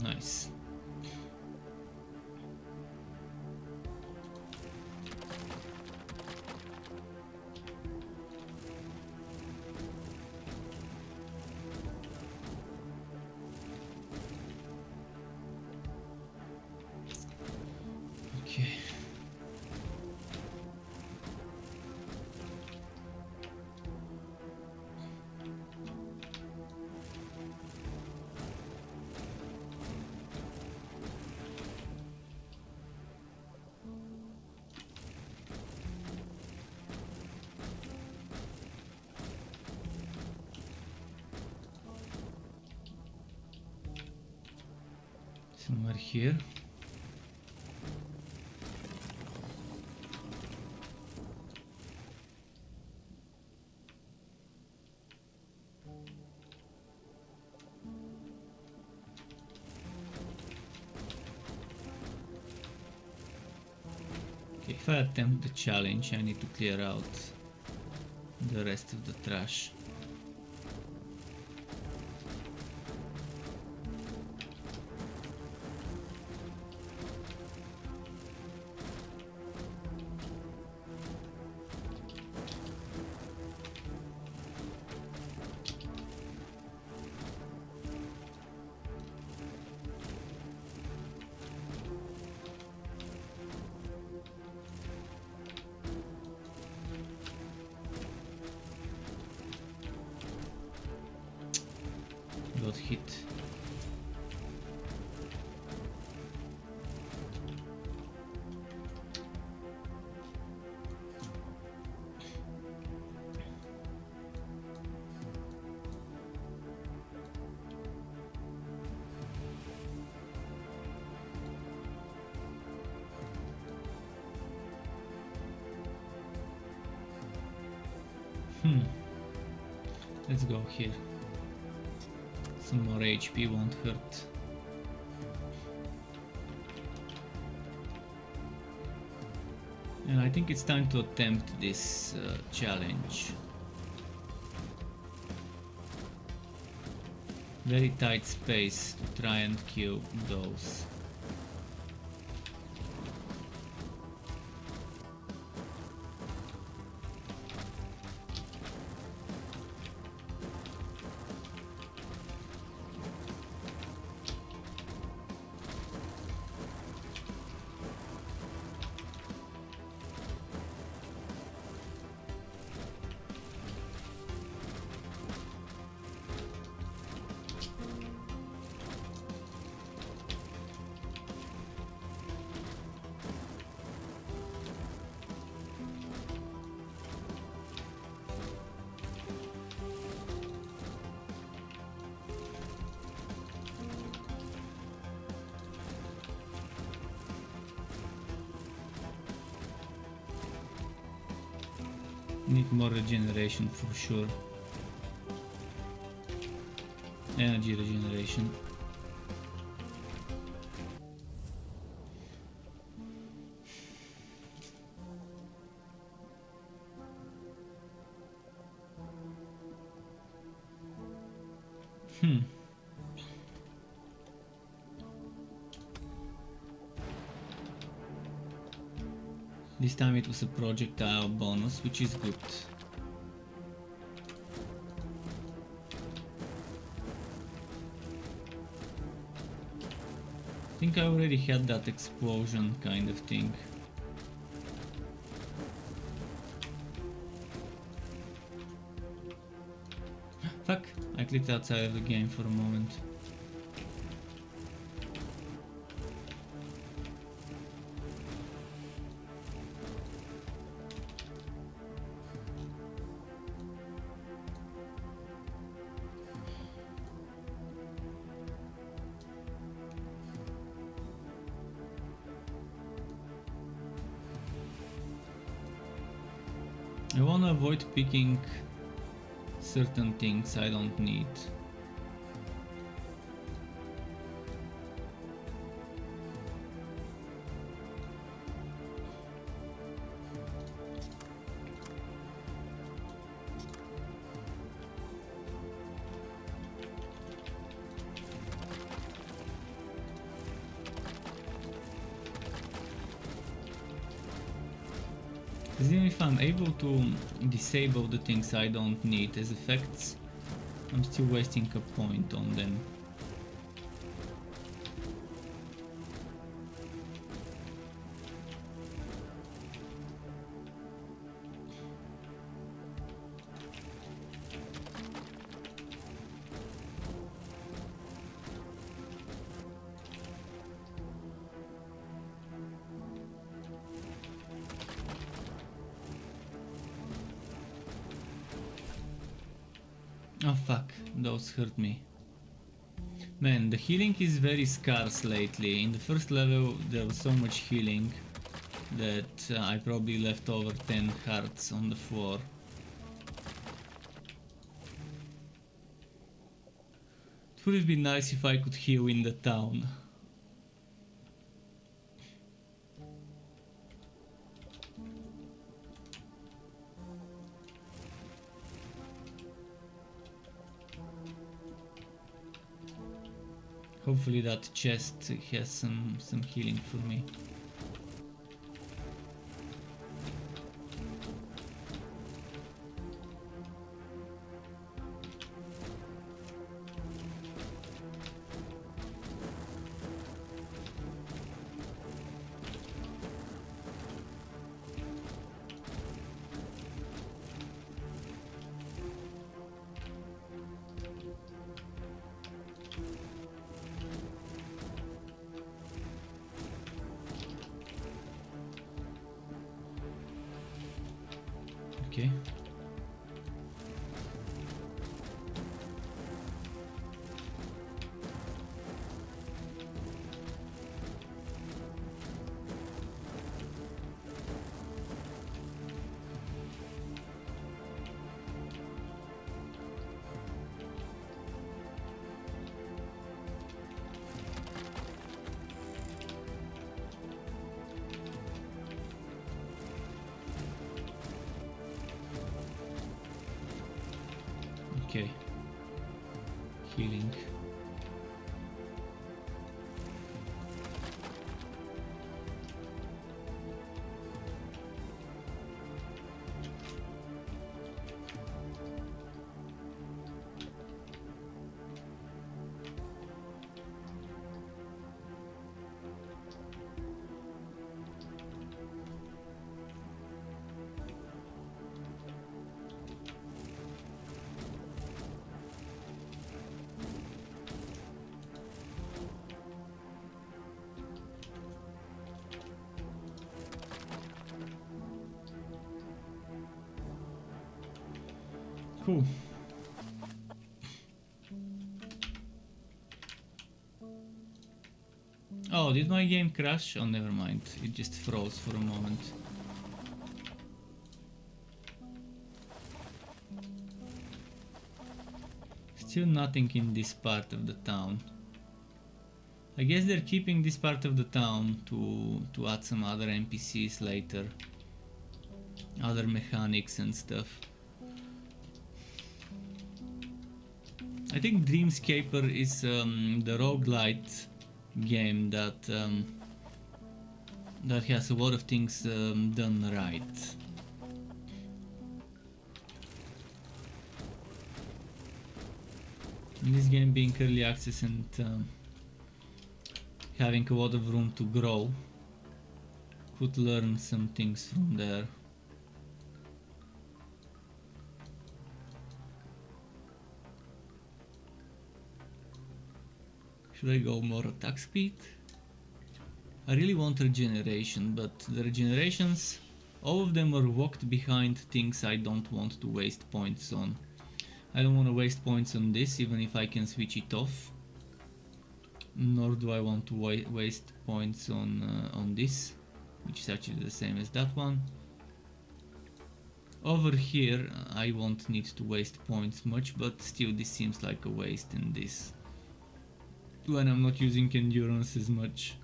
Nice. Okay. Somewhere here. Okay, if I attempt the challenge, I need to clear out the rest of the trash. Got hit. Let's go here. Some more HP won't hurt. And I think it's time to attempt this challenge. Very tight space to try and kill those. Need more regeneration for sure. Energy regeneration. This time it was a projectile bonus, which is good. I think I already had that explosion kind of thing. Fuck, I clicked outside of the game for a moment. I want to avoid picking certain things I don't need. Even if I'm able to disable the things I don't need as effects, I'm still wasting a point on them. Oh fuck, those hurt me. Man, the healing is very scarce lately. In the first level there was so much healing that I probably left over 10 hearts on the floor. It would have been nice if I could heal in the town. Hopefully that chest has some healing for me. Okay. Okay. Healing. Cool. Oh, did my game crash? Oh, never mind. It just froze for a moment. Still nothing in this part of the town. I guess they're keeping this part of the town to add some other NPCs later. Other mechanics and stuff. I think Dreamscaper is the roguelite game that that has a lot of things done right. This game being early access and having a lot of room to grow, could learn some things from there. Should I go more attack speed? I really want regeneration, but the regenerations, all of them are locked behind things I don't want to waste points on. I don't want to waste points on this, even if I can switch it off. Nor do I want to waste points on this, which is actually the same as that one. Over here I won't need to waste points much, but still this seems like a waste in this, when I'm not using endurance as much.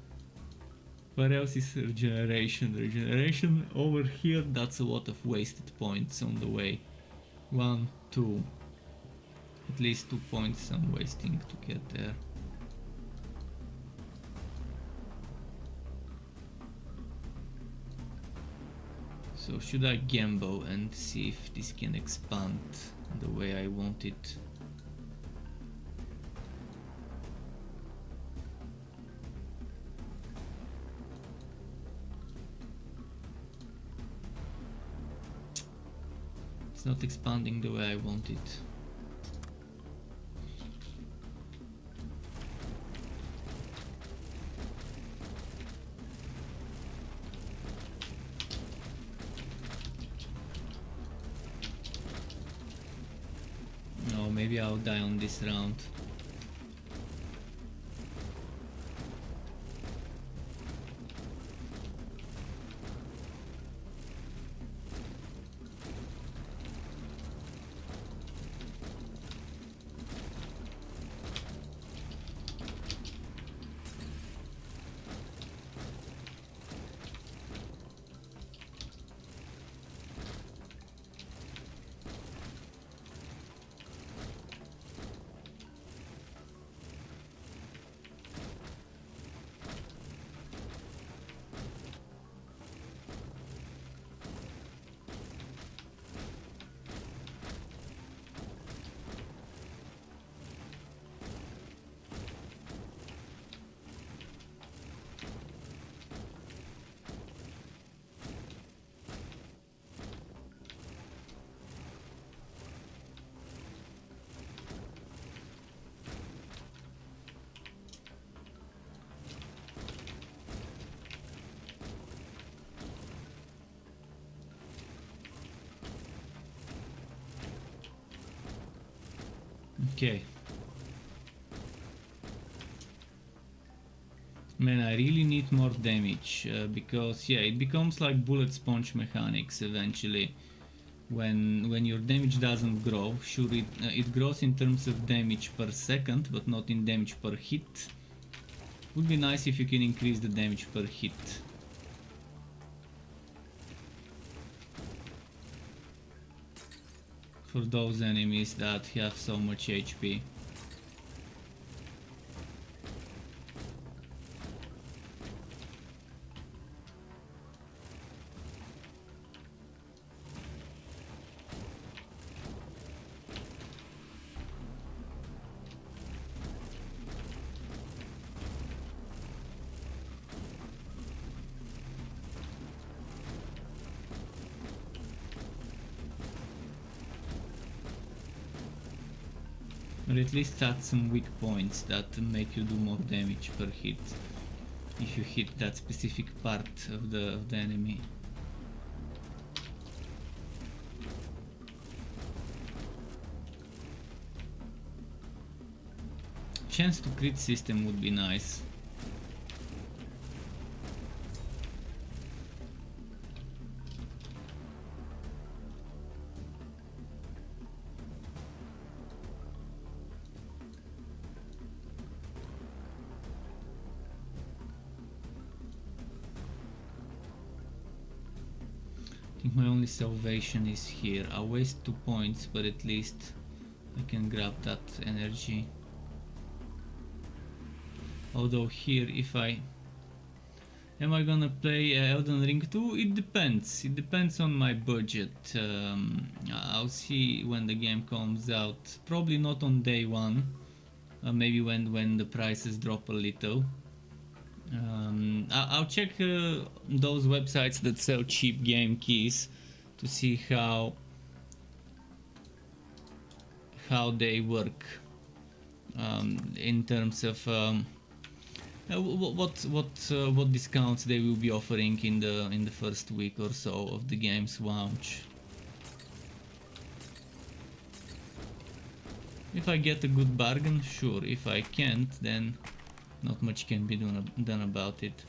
What else is regeneration? Regeneration over here, that's a lot of wasted points on the way. 1, 2. At least 2 points I'm wasting to get there. So should I gamble and see if this can expand the way I want it? It's not expanding the way I want it. No, maybe I'll die on this round. Okay. Man, I really need more damage because yeah, it becomes like bullet sponge mechanics eventually. When your damage doesn't grow, sure it grows in terms of damage per second, but not in damage per hit. Would be nice if you can increase the damage per hit. For those enemies that have so much HP. Or at least add some weak points that make you do more damage per hit if you hit that specific part of the enemy. Chance to crit system would be nice. think my only salvation is here. I'll waste 2 points, but at least I can grab that energy. Although here, if I... Am I gonna play Elden Ring 2? It depends. It depends on my budget. I'll see when the game comes out. Probably not on day one. Maybe when the prices drop a little. I'll check those websites that sell cheap game keys to see how they work in terms of what discounts they will be offering in the first week or so of the game's launch. If I get a good bargain, sure. If I can't, then not much can be done about it.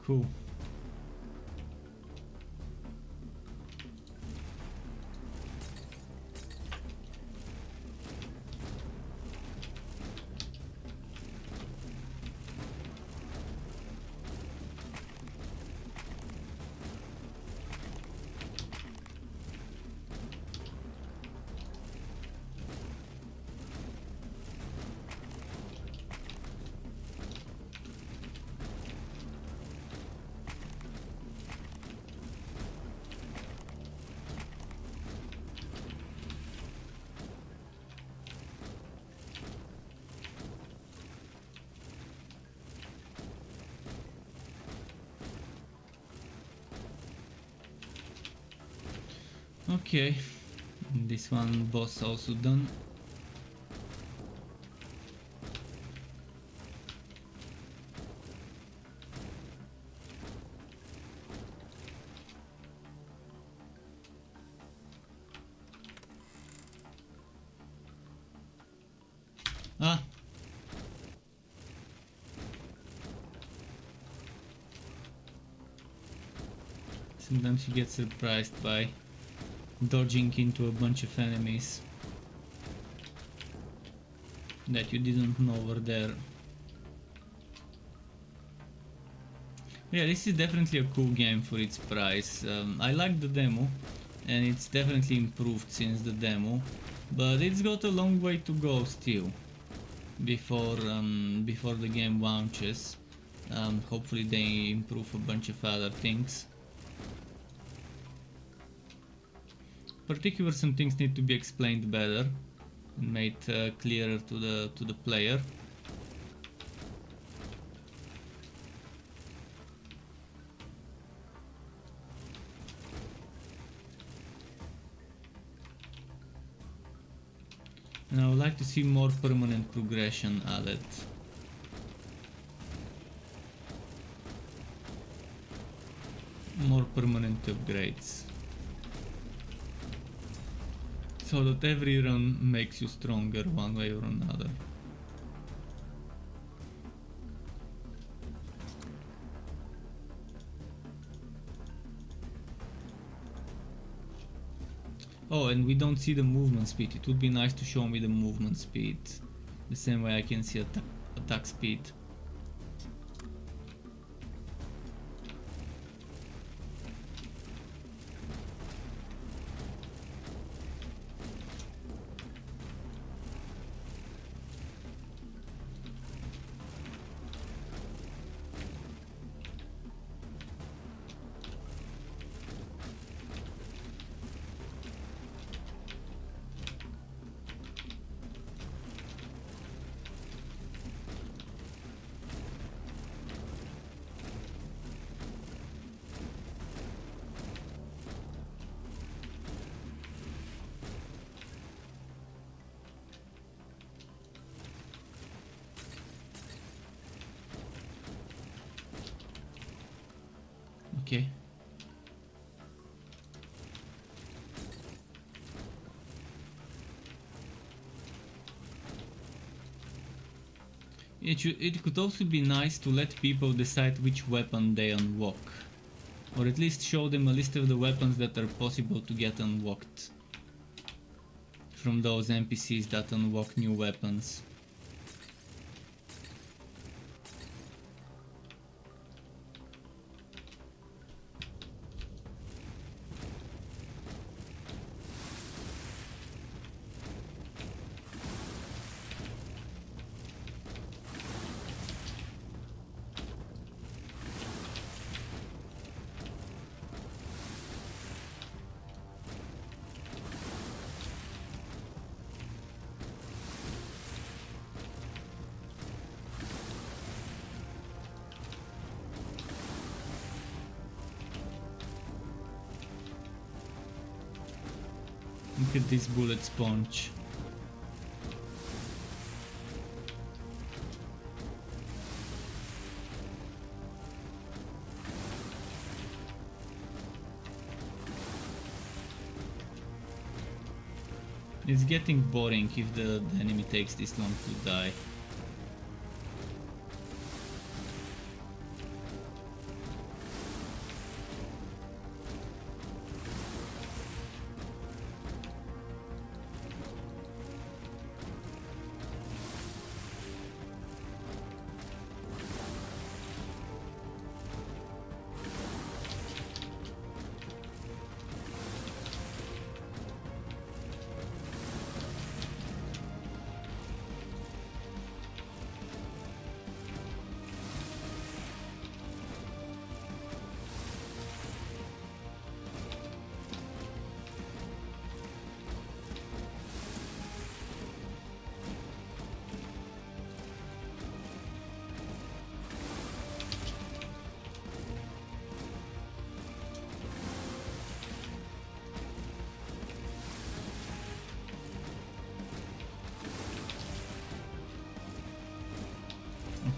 Cool. Okay, this one boss also done. Ah! Sometimes you get surprised by dodging into a bunch of enemies that you didn't know were there. Yeah, this is definitely a cool game for its price. I like the demo, and it's definitely improved since the demo, but it's got a long way to go still before the game launches. Hopefully they improve a bunch of other things. Particularly some things need to be explained better and made clearer to the player. And I would like to see more permanent progression added. More permanent upgrades. So that every run makes you stronger one way or another. Oh, and we don't see the movement speed. It would be nice to show me the movement speed. The same way I can see attack speed. Okay. It could also be nice to let people decide which weapon they unlock, or at least show them a list of the weapons that are possible to get unlocked from those NPCs that unlock new weapons. Look at this bullet sponge. It's getting boring if the enemy takes this long to die.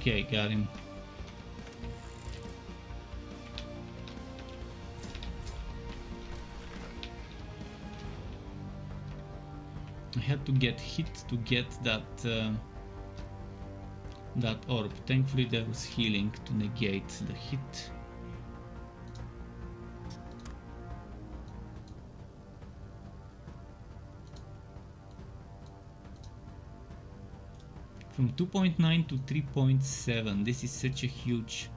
Okay, got him. I had to get hit to get that that orb. Thankfully there was healing to negate the hit. From 2.9 to 3.7, this is such a huge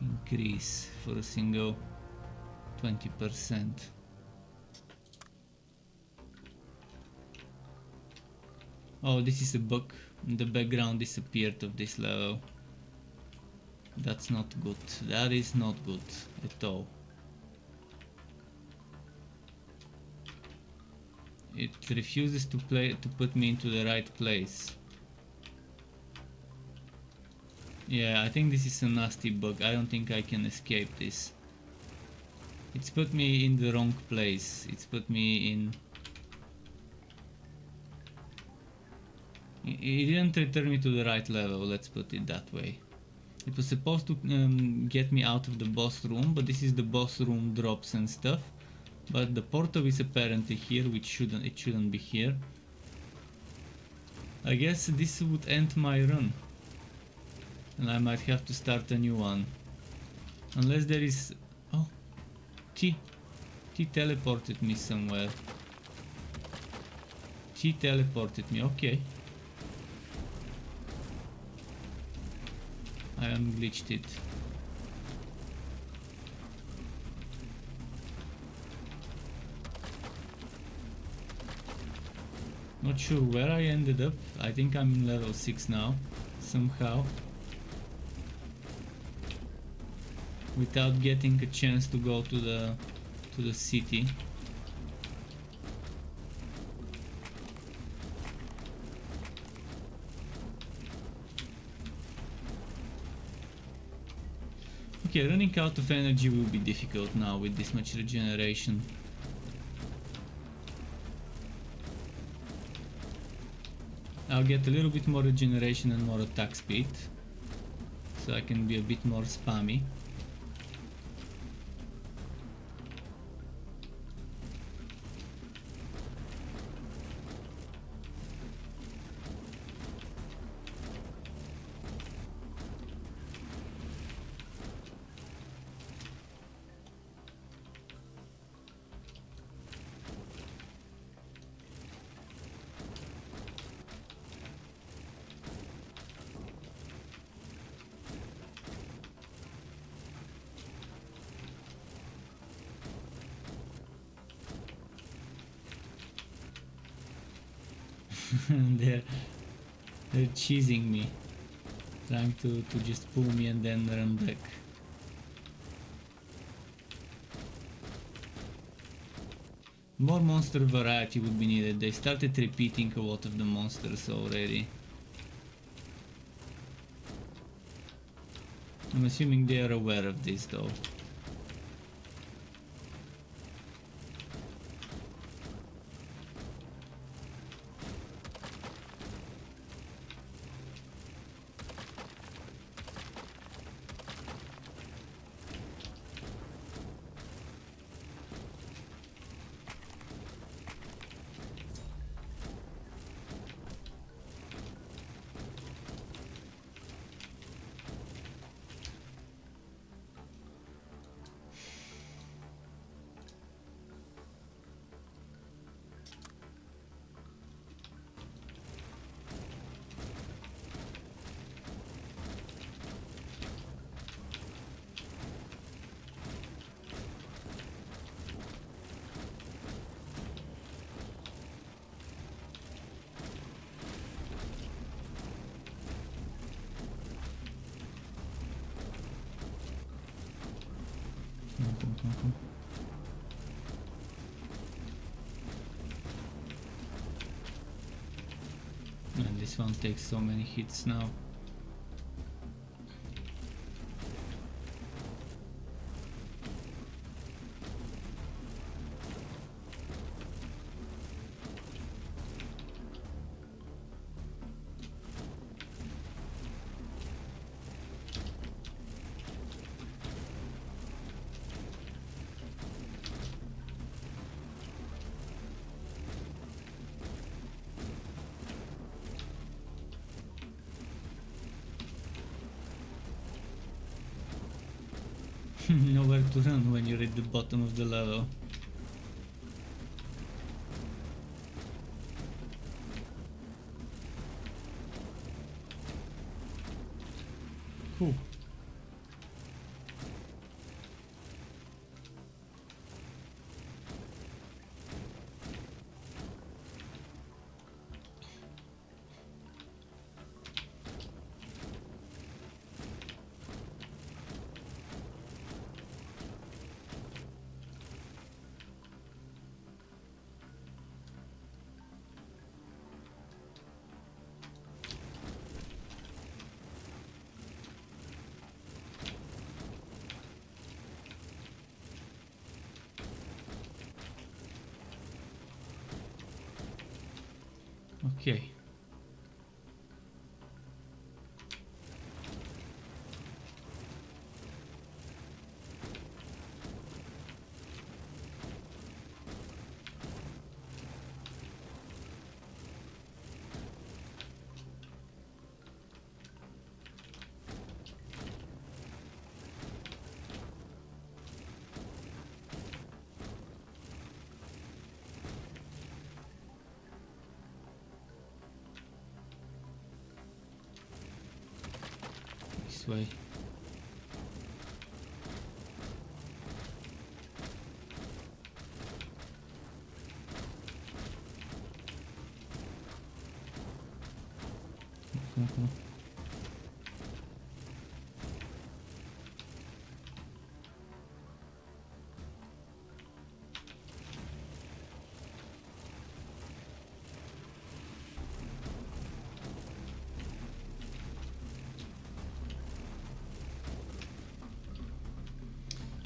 increase for a single 20%. Oh, this is a bug. The background disappeared of this level. That's not good. That is not good at all. It refuses to put me into the right place. Yeah, I think this is a nasty bug. I don't think I can escape this. It's put me in the wrong place. It's put me in... It didn't return me to the right level, let's put it that way. It was supposed to get me out of the boss room, but this is the boss room drops and stuff. But the portal is apparently here, which it shouldn't be here. I guess this would end my run. And I might have to start a new one. Unless there is... Oh! T teleported me somewhere. T teleported me, okay. I unglitched it. Not sure where I ended up. I think I'm in level 6 now, somehow. Without getting a chance to go to the city. Okay, running out of energy will be difficult now with this much regeneration. I'll get a little bit more regeneration and more attack speed, so I can be a bit more spammy. they're cheesing me, trying to just pull me and then run back. More monster variety would be needed. They started repeating a lot of the monsters already. I'm assuming they are aware of this though. And this one takes so many hits now. Nowhere to run when you're at the bottom of the level. Whew. Okay. This way.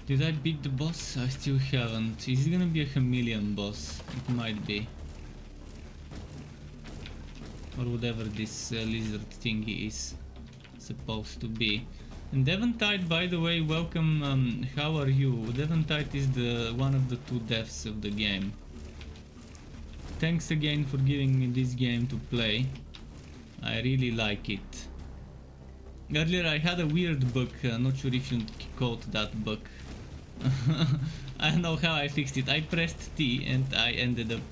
Did I beat the boss? I still haven't. Is it gonna be a chameleon boss? It might be. Or whatever this lizard thingy is supposed to be. And Devantite, by the way, welcome. How are you? Devantite is the one of the two deaths of the game. Thanks again for giving me this game to play. I really like it. Earlier I had a weird bug, not sure if you caught that bug. I don't know how I fixed it. I pressed T and I ended up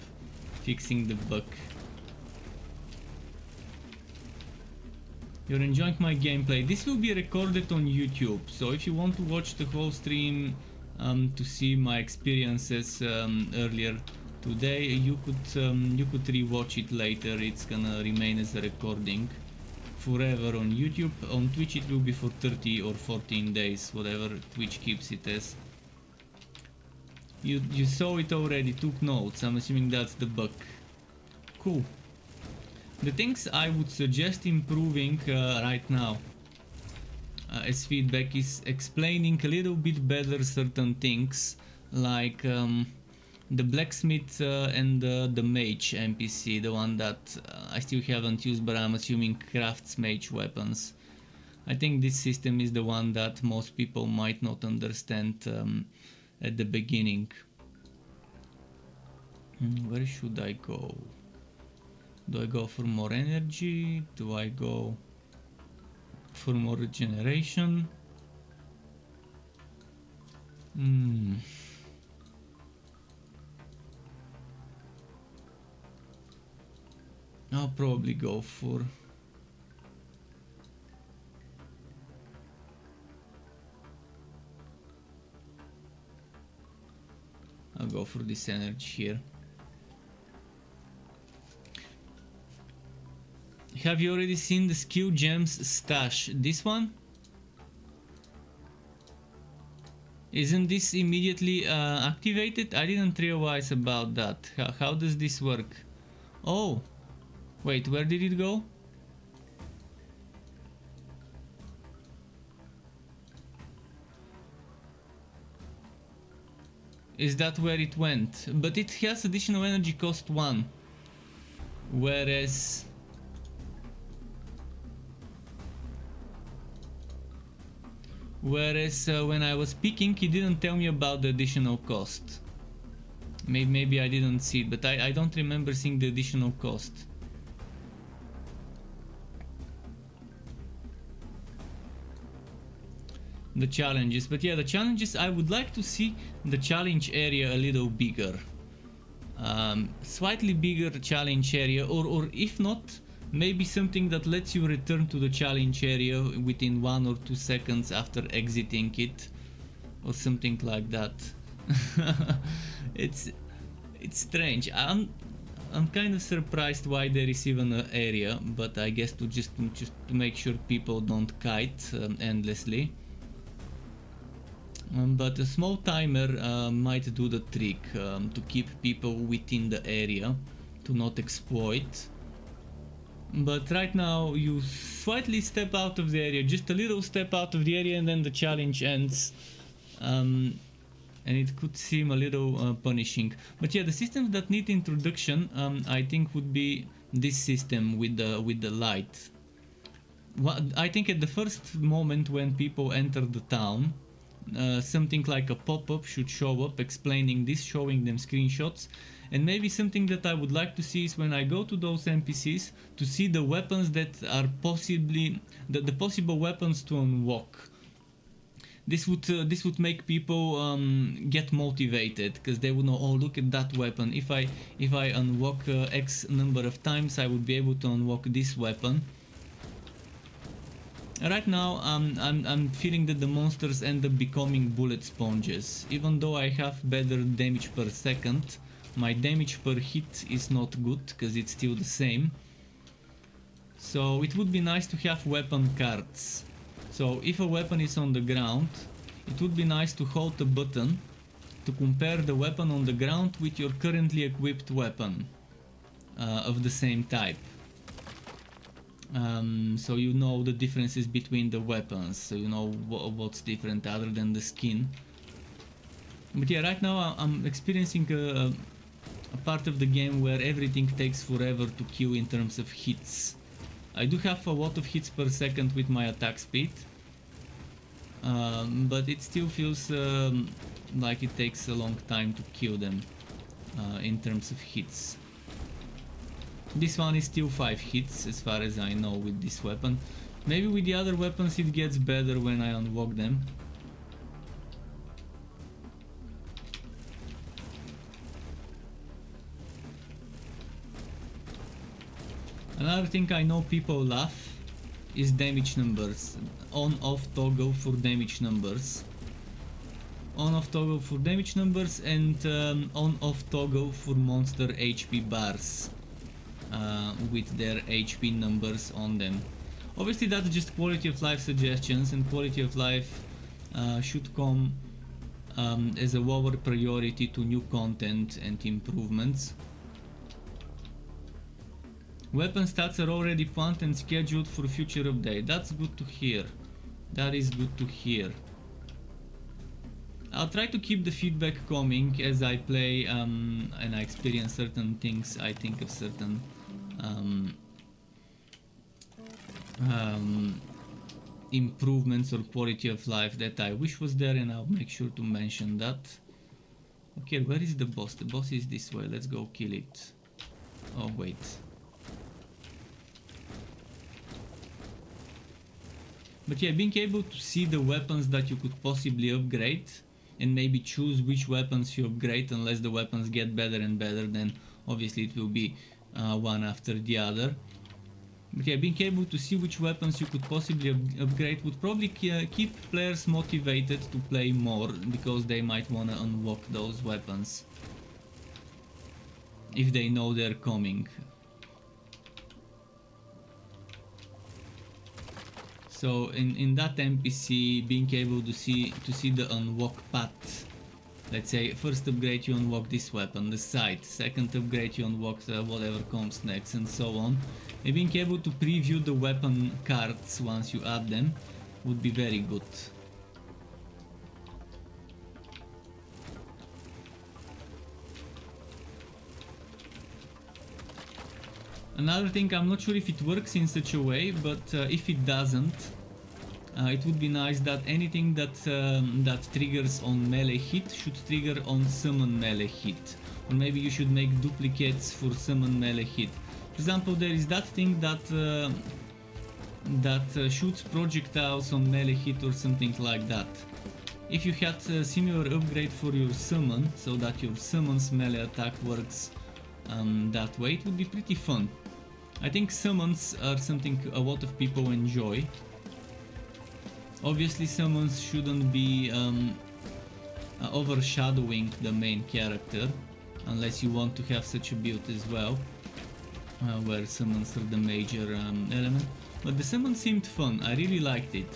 fixing the bug. You're enjoying my gameplay. This will be recorded on YouTube, so if you want to watch the whole stream to see my experiences earlier, today. You could rewatch it later. It's gonna remain as a recording forever on YouTube. On Twitch it will be for 30 or 14 days, whatever Twitch keeps it as. You saw it already, took notes. I'm assuming that's the bug. Cool. The things I would suggest improving right now as feedback is explaining a little bit better certain things, like the blacksmith and the mage NPC, the one that I still haven't used, but I'm assuming crafts mage weapons. I think this system is the one that most people might not understand at the beginning. Where should I go? Do I go for more energy? Do I go for more regeneration? I'll probably go for... I'll go for this energy here. Have you already seen the skill gems stash? This one? Isn't this immediately activated? I didn't realize about that. How does this work? Oh! Wait, where did it go? Is that where it went? But it has additional energy cost 1. Whereas... when I was picking, he didn't tell me about the additional cost. Maybe I didn't see it, but I don't remember seeing the additional cost. The challenges, but yeah, the challenges, I would like to see the challenge area a little bigger. Slightly bigger challenge area, or if not, maybe something that lets you return to the challenge area within 1 or 2 seconds after exiting it, or something like that. It's strange. I'm kind of surprised why there is even an area, but I guess to just to make sure people don't kite endlessly. But a small timer might do the trick to keep people within the area, to not exploit. But right now you slightly step out of the area, just a little step out of the area, and then the challenge ends. And it could seem a little punishing. But yeah, the systems that need introduction, I think, would be this system with the light. I think at the first moment when people enter the town, something like a pop-up should show up explaining this, showing them screenshots. And maybe something that I would like to see is when I go to those NPCs, to see the weapons that are possibly the possible weapons to unlock. This would make people get motivated, because they would know, oh, look at that weapon. If I unlock X number of times, I would be able to unlock this weapon. Right now I'm feeling that the monsters end up becoming bullet sponges. Even though I have better damage per second, my damage per hit is not good, because it's still the same. So it would be nice to have weapon cards. So if a weapon is on the ground, it would be nice to hold a button to compare the weapon on the ground with your currently equipped weapon of the same type. So you know the differences between the weapons, so you know what's different other than the skin. But yeah, right now I'm experiencing a part of the game where everything takes forever to kill in terms of hits. I do have a lot of hits per second with my attack speed, but it still feels like it takes a long time to kill them in terms of hits. This one is still 5 hits as far as I know with this weapon. Maybe with the other weapons it gets better when I unlock them. Another thing I know people love is damage numbers. On-off toggle for damage numbers. on-off toggle for damage numbers, and on-off toggle for monster HP bars with their HP numbers on them. Obviously that's just quality of life suggestions, and quality of life should come as a lower priority to new content and improvements. Weapon stats are already planned and scheduled for future update. That's good to hear. That is good to hear. I'll try to keep the feedback coming as I play and I experience certain things. I think of certain improvements or quality of life that I wish was there, and I'll make sure to mention that. Okay, where is the boss? The boss is this way. Let's go kill it. Oh wait. But yeah, being able to see the weapons that you could possibly upgrade and maybe choose which weapons you upgrade, unless the weapons get better and better, then obviously it will be one after the other. But yeah, being able to see which weapons you could possibly upgrade would probably keep players motivated to play more, because they might want to unlock those weapons if they know they're coming. So in that NPC, being able to see the unlock path. Let's say first upgrade you unlock this weapon, the sight, second upgrade you unlock whatever comes next, and so on. And being able to preview the weapon cards once you add them would be very good. Another thing, I'm not sure if it works in such a way, but if it doesn't, it would be nice that anything that triggers on melee hit should trigger on summon melee hit. Or maybe you should make duplicates for summon melee hit. For example, there is that thing that shoots projectiles on melee hit or something like that. If you had a similar upgrade for your summon, so that your summon's melee attack works that way, it would be pretty fun. I think summons are something a lot of people enjoy. Obviously summons shouldn't be overshadowing the main character, unless you want to have such a build as well, where summons are the major element. But the summon seemed fun, I really liked it.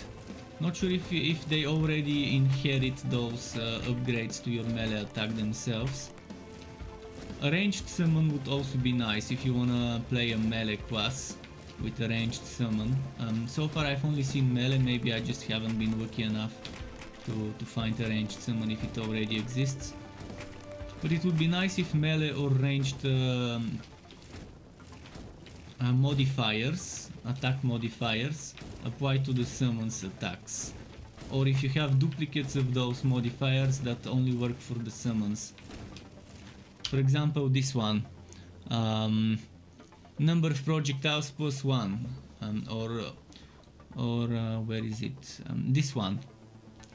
Not sure if they already inherit those upgrades to your melee attack themselves. A ranged summon would also be nice if you wanna play a melee class with a ranged summon. So far I've only seen melee, maybe I just haven't been lucky enough to find a ranged summon if it already exists. But it would be nice if melee or ranged modifiers, attack modifiers, apply to the summon's attacks. Or if you have duplicates of those modifiers that only work for the summons. For example, this one, number of projectiles +1, or where is it? This one.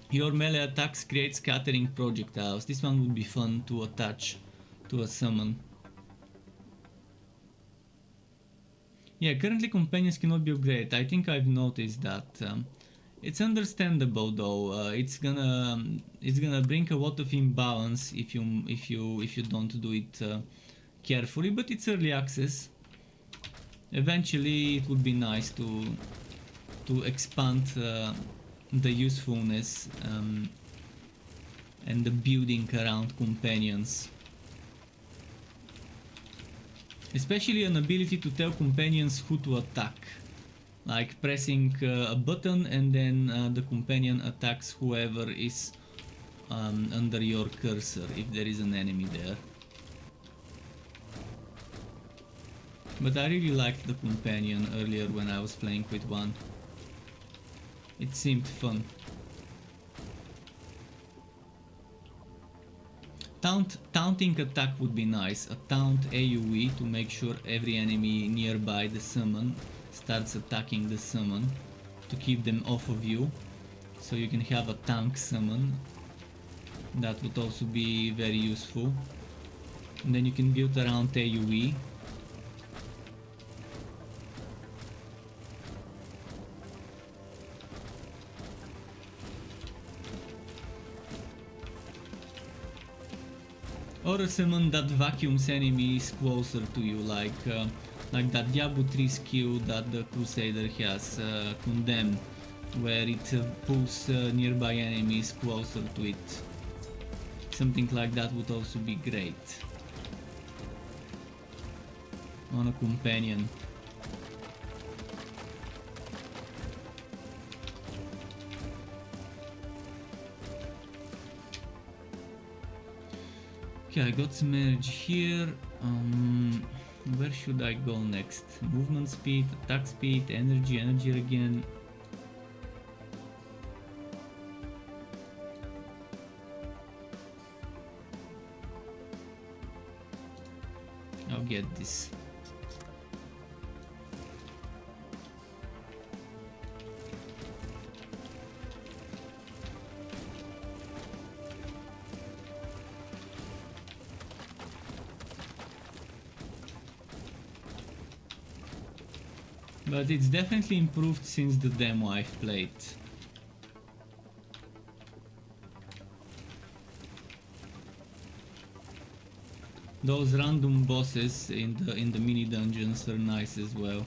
Your melee attacks create scattering projectiles. This one would be fun to attach to a summon. Yeah, currently companions cannot be upgraded. I think I've noticed that. It's understandable though. It's gonna bring a lot of imbalance if you don't do it carefully. But it's early access. Eventually, it would be nice to expand the usefulness and the building around companions. Especially an ability to tell companions who to attack. Like pressing a button and then the companion attacks whoever is under your cursor, if there is an enemy there. But I really liked the companion earlier when I was playing with one. It seemed fun. Taunting attack would be nice. A taunt AoE to make sure every enemy nearby the summon starts attacking the summon, to keep them off of you, so you can have a tank summon. That would also be very useful. And then you can build around AoE. Or a summon that vacuums enemies closer to you, like that Diablo 3 skill that the Crusader has, Condemn, where it pulls nearby enemies closer to it. Something like that would also be great on a companion. Okay, I got some energy here. Where should I go next? Movement speed, attack speed, energy again. I'll get this. But it's definitely improved since the demo I've played. Those random bosses in the mini dungeons are nice as well.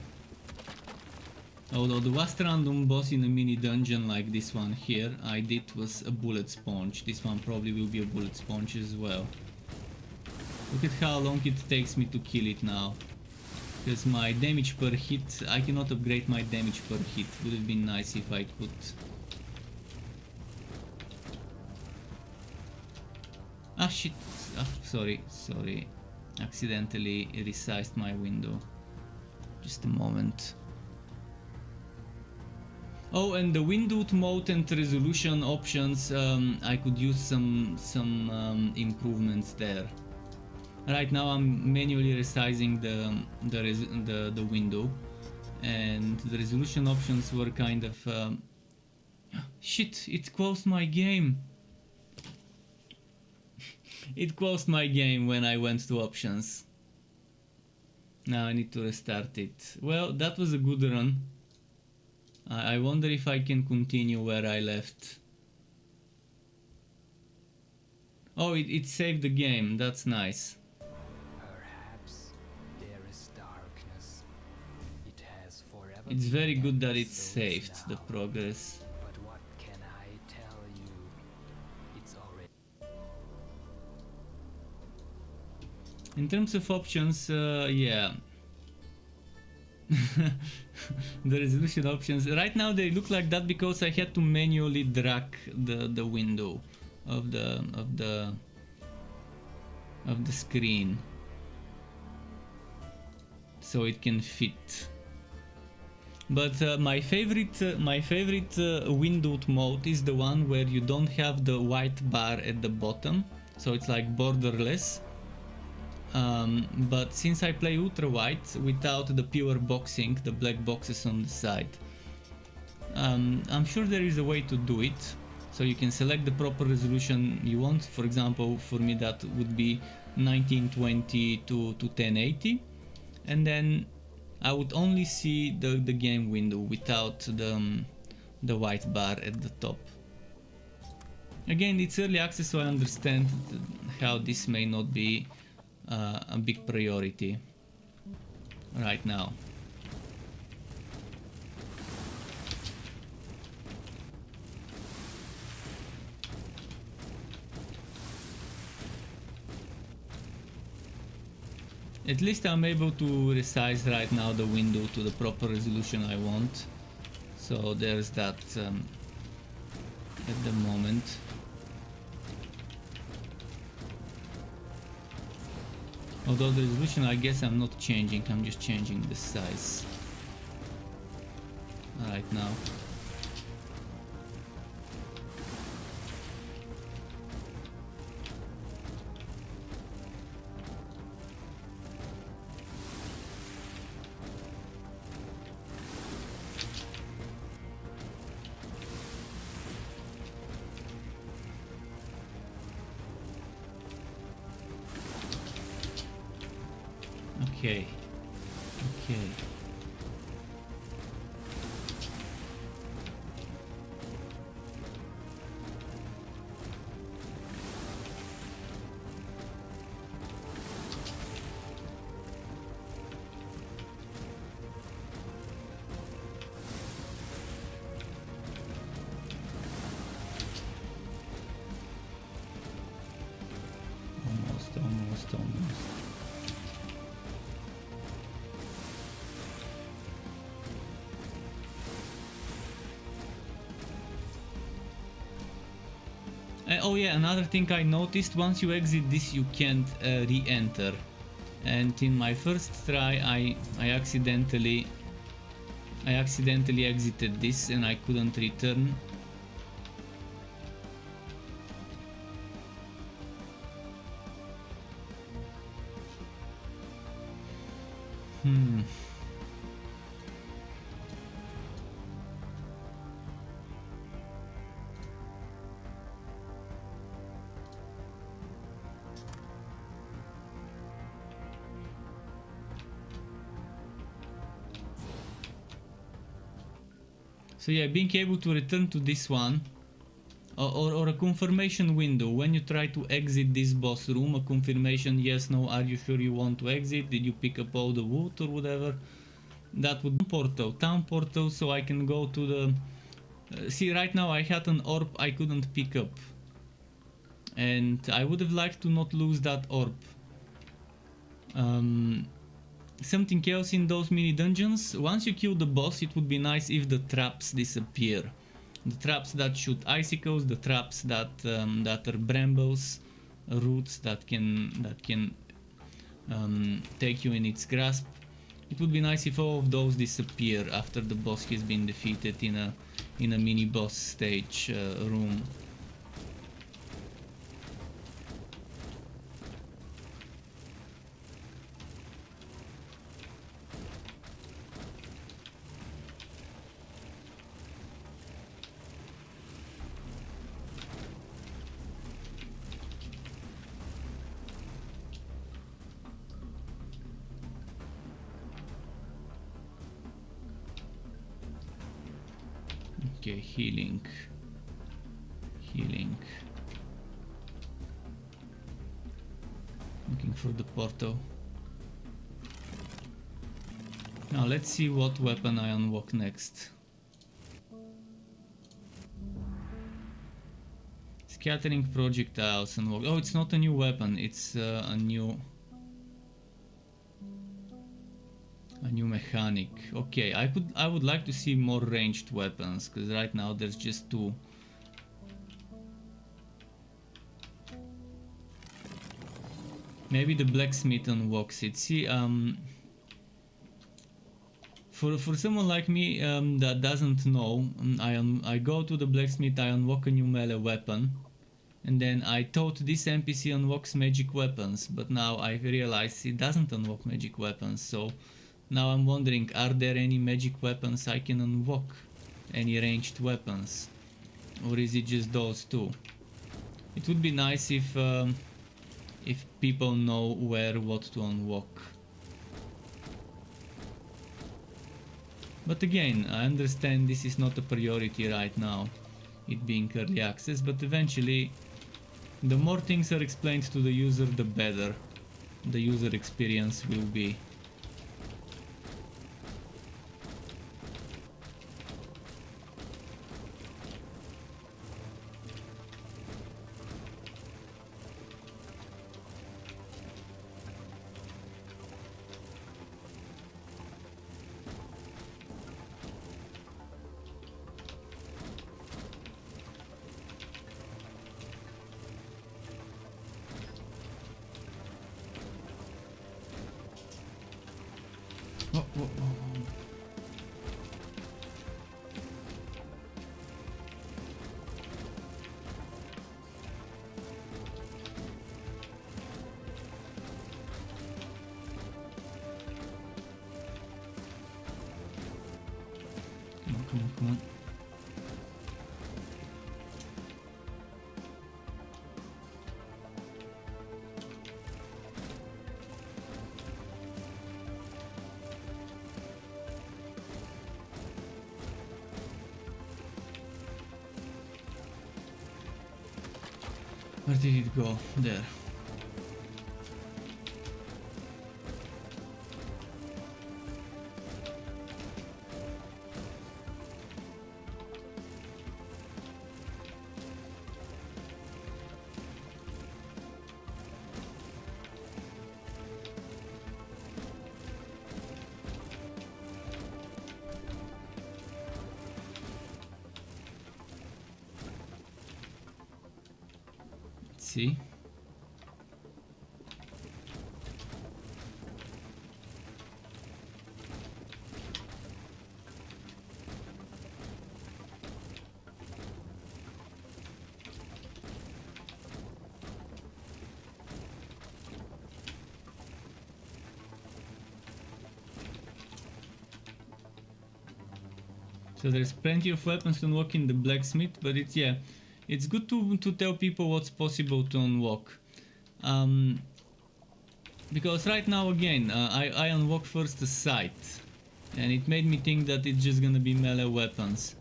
Although the last random boss in a mini dungeon like this one here I did was a bullet sponge. This one probably will be a bullet sponge as well. Look at how long it takes me to kill it now. Because my damage per hit, I cannot upgrade my damage per hit. Would have been nice if I could. Ah shit, ah, sorry, accidentally resized my window. Just a moment. Oh, and the windowed mode and resolution options, I could use some improvements there. Right now I'm manually resizing the window, and the resolution options were kind of shit, it closed my game. It closed my game when I went to options. Now I need to restart it. Well, that was a good run. I wonder if I can continue where I left. Oh, it saved the game, that's nice. It's very good that it saved the progress. But what can I tell you? It's already. In terms of options, yeah. The resolution options right now they look like that because I had to manually drag the window of the screen so it can fit. But my favorite windowed mode is the one where you don't have the white bar at the bottom, so it's like borderless. But since I play ultra wide without the pure boxing, the black boxes on the side, I'm sure there is a way to do it. So you can select the proper resolution you want. For example, for me that would be 1920 to 1080, and then I would only see the game window without the white bar at the top. Again, it's early access, so I understand how this may not be a big priority right now. At least I'm able to resize right now the window to the proper resolution I want. So there's that at the moment. Although the resolution, I guess I'm not changing, I'm just changing the size right now. Okay. Oh yeah, another thing I noticed, once you exit this you can't re-enter. And in my first try I accidentally exited this and I couldn't return. So yeah, being able to return to this one, or a confirmation window when you try to exit this boss room, a confirmation yes, no, are you sure you want to exit, did you pick up all the wood or whatever. That would be town portal, so I can go to the see, right now I had an orb I couldn't pick up, and I would have liked to not lose that orb. Something else in those mini dungeons, once you kill the boss it would be nice if the traps disappear. The traps that shoot icicles, the traps that are brambles, roots that can take you in its grasp. It would be nice if all of those disappear after the boss has been defeated in a mini boss stage room. Okay, healing. Looking for the portal. Now let's see what weapon I unlock next. Scattering projectiles unlocked. Oh, it's not a new weapon, it's a new mechanic. Okay, I would like to see more ranged weapons, because right now there's just two. Maybe the blacksmith unlocks it. See, for someone like me that doesn't know, I go to the blacksmith, I unlock a new melee weapon, and then I thought this NPC unlocks magic weapons, but now I realize it doesn't unlock magic weapons. So now I'm wondering, are there any magic weapons I can unlock? Any ranged weapons? Or is it just those two? It would be nice if people know what to unlock. But again, I understand this is not a priority right now, it being early access, but eventually the more things are explained to the user, the better the user experience will be. Whoa. Come on. Where did it go? There. see. So there's plenty of weapons to unlock in the blacksmith, but it's good to tell people what's possible to unlock. Because right now again, I unlock first the sight, and it made me think that it's just gonna be melee weapons.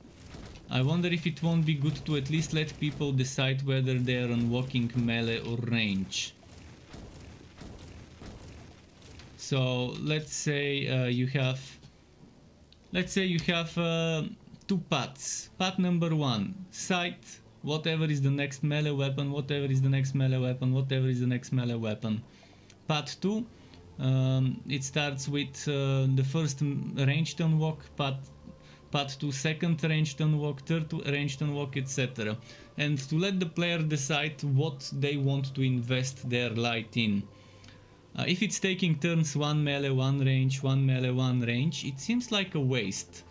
I wonder if it won't be good to at least let people decide whether they're unlocking melee or range. So let's say you have two paths. Path number 1, sight, whatever is the next melee weapon, whatever is the next melee weapon, whatever is the next melee weapon. Path 2, it starts with the first ranged unlock, path 2 second ranged unlock, third ranged unlock, etc. And to let the player decide what they want to invest their light in. If it's taking turns 1 melee, 1 range, 1 melee, 1 range, it seems like a waste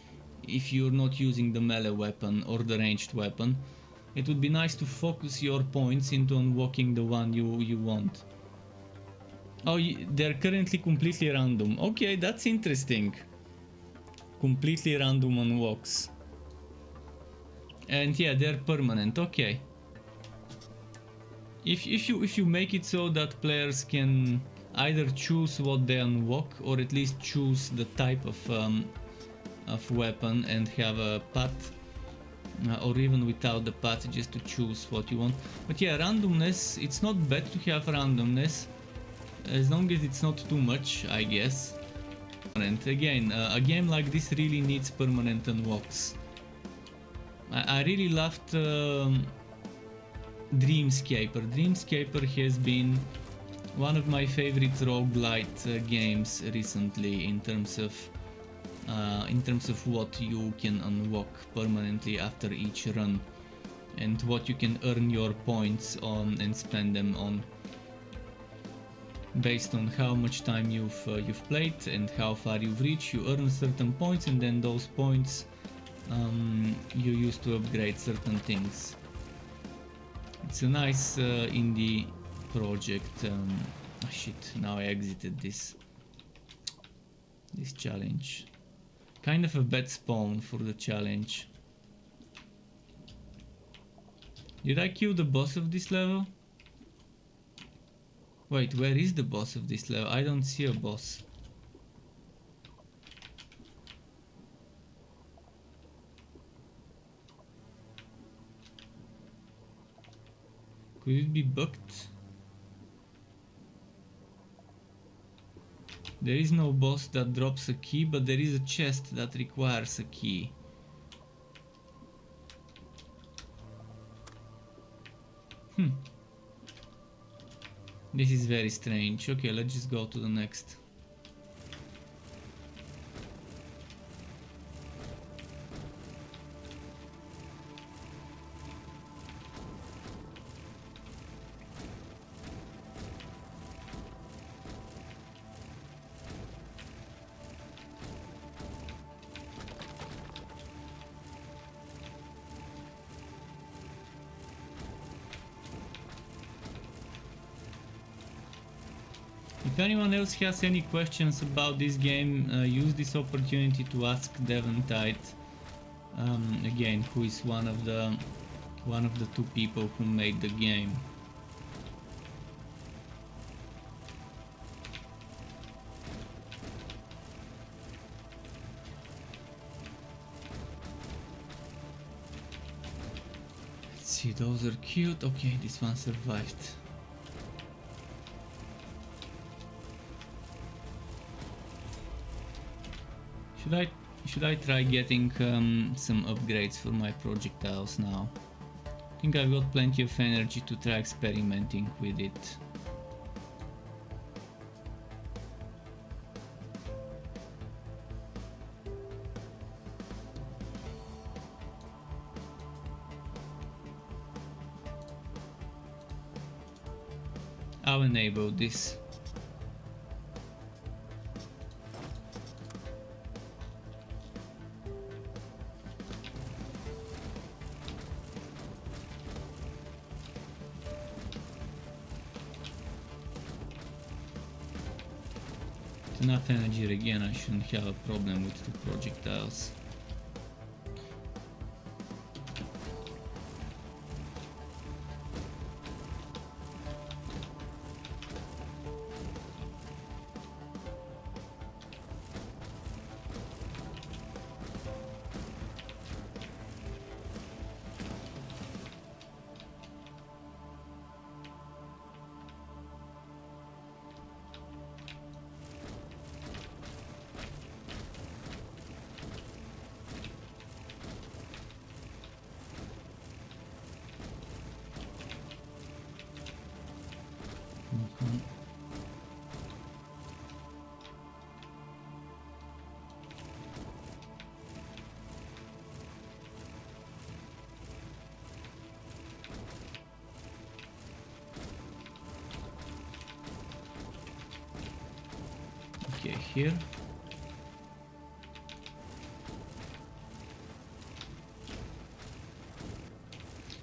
if you're not using the melee weapon or the ranged weapon. It would be nice to focus your points into unlocking the one you want. Oh, they're currently completely random. Okay, that's interesting. Completely random unlocks. And yeah, they're permanent. Okay. If you make it so that players can either choose what they unlock or at least choose the type of weapon and have a path, or even without the path, just to choose what you want. But yeah, randomness, it's not bad to have randomness as long as it's not too much, I guess. And again, a game like this really needs permanent unlocks. I really loved Dreamscaper. Dreamscaper has been one of my favorite roguelite games recently in terms of what you can unlock permanently after each run and what you can earn your points on and spend them on based on how much time you've played and how far you've reached. You earn certain points, and then those points you use to upgrade certain things. It's a nice indie project. Oh shit, now I exited this challenge. Kind of a bad spawn for the challenge. Did I kill the boss of this level? Wait, where is the boss of this level? I don't see a boss. Could it be bugged? There is no boss that drops a key, but there is a chest that requires a key. This is very strange. Okay, let's just go to the next. If anyone else has any questions about this game, use this opportunity to ask Devantite, again, who is one of the two people who made the game. Let's see, those are cute. Okay, this one survived. Should I try getting some upgrades for my projectiles now? I think I've got plenty of energy to try experimenting with it. I'll enable this. Enough energy again, I shouldn't have a problem with the projectiles. Okay, here.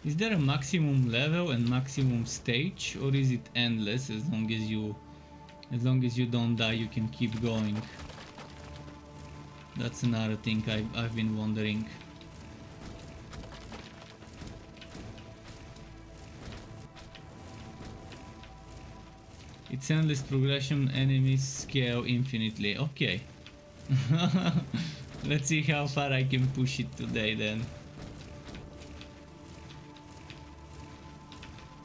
Is there a maximum level and maximum stage, or is it endless? As long as you don't die, you can keep going. That's another thing I've been wondering. It's endless progression, enemies scale infinitely. Okay. Let's see how far I can push it today then.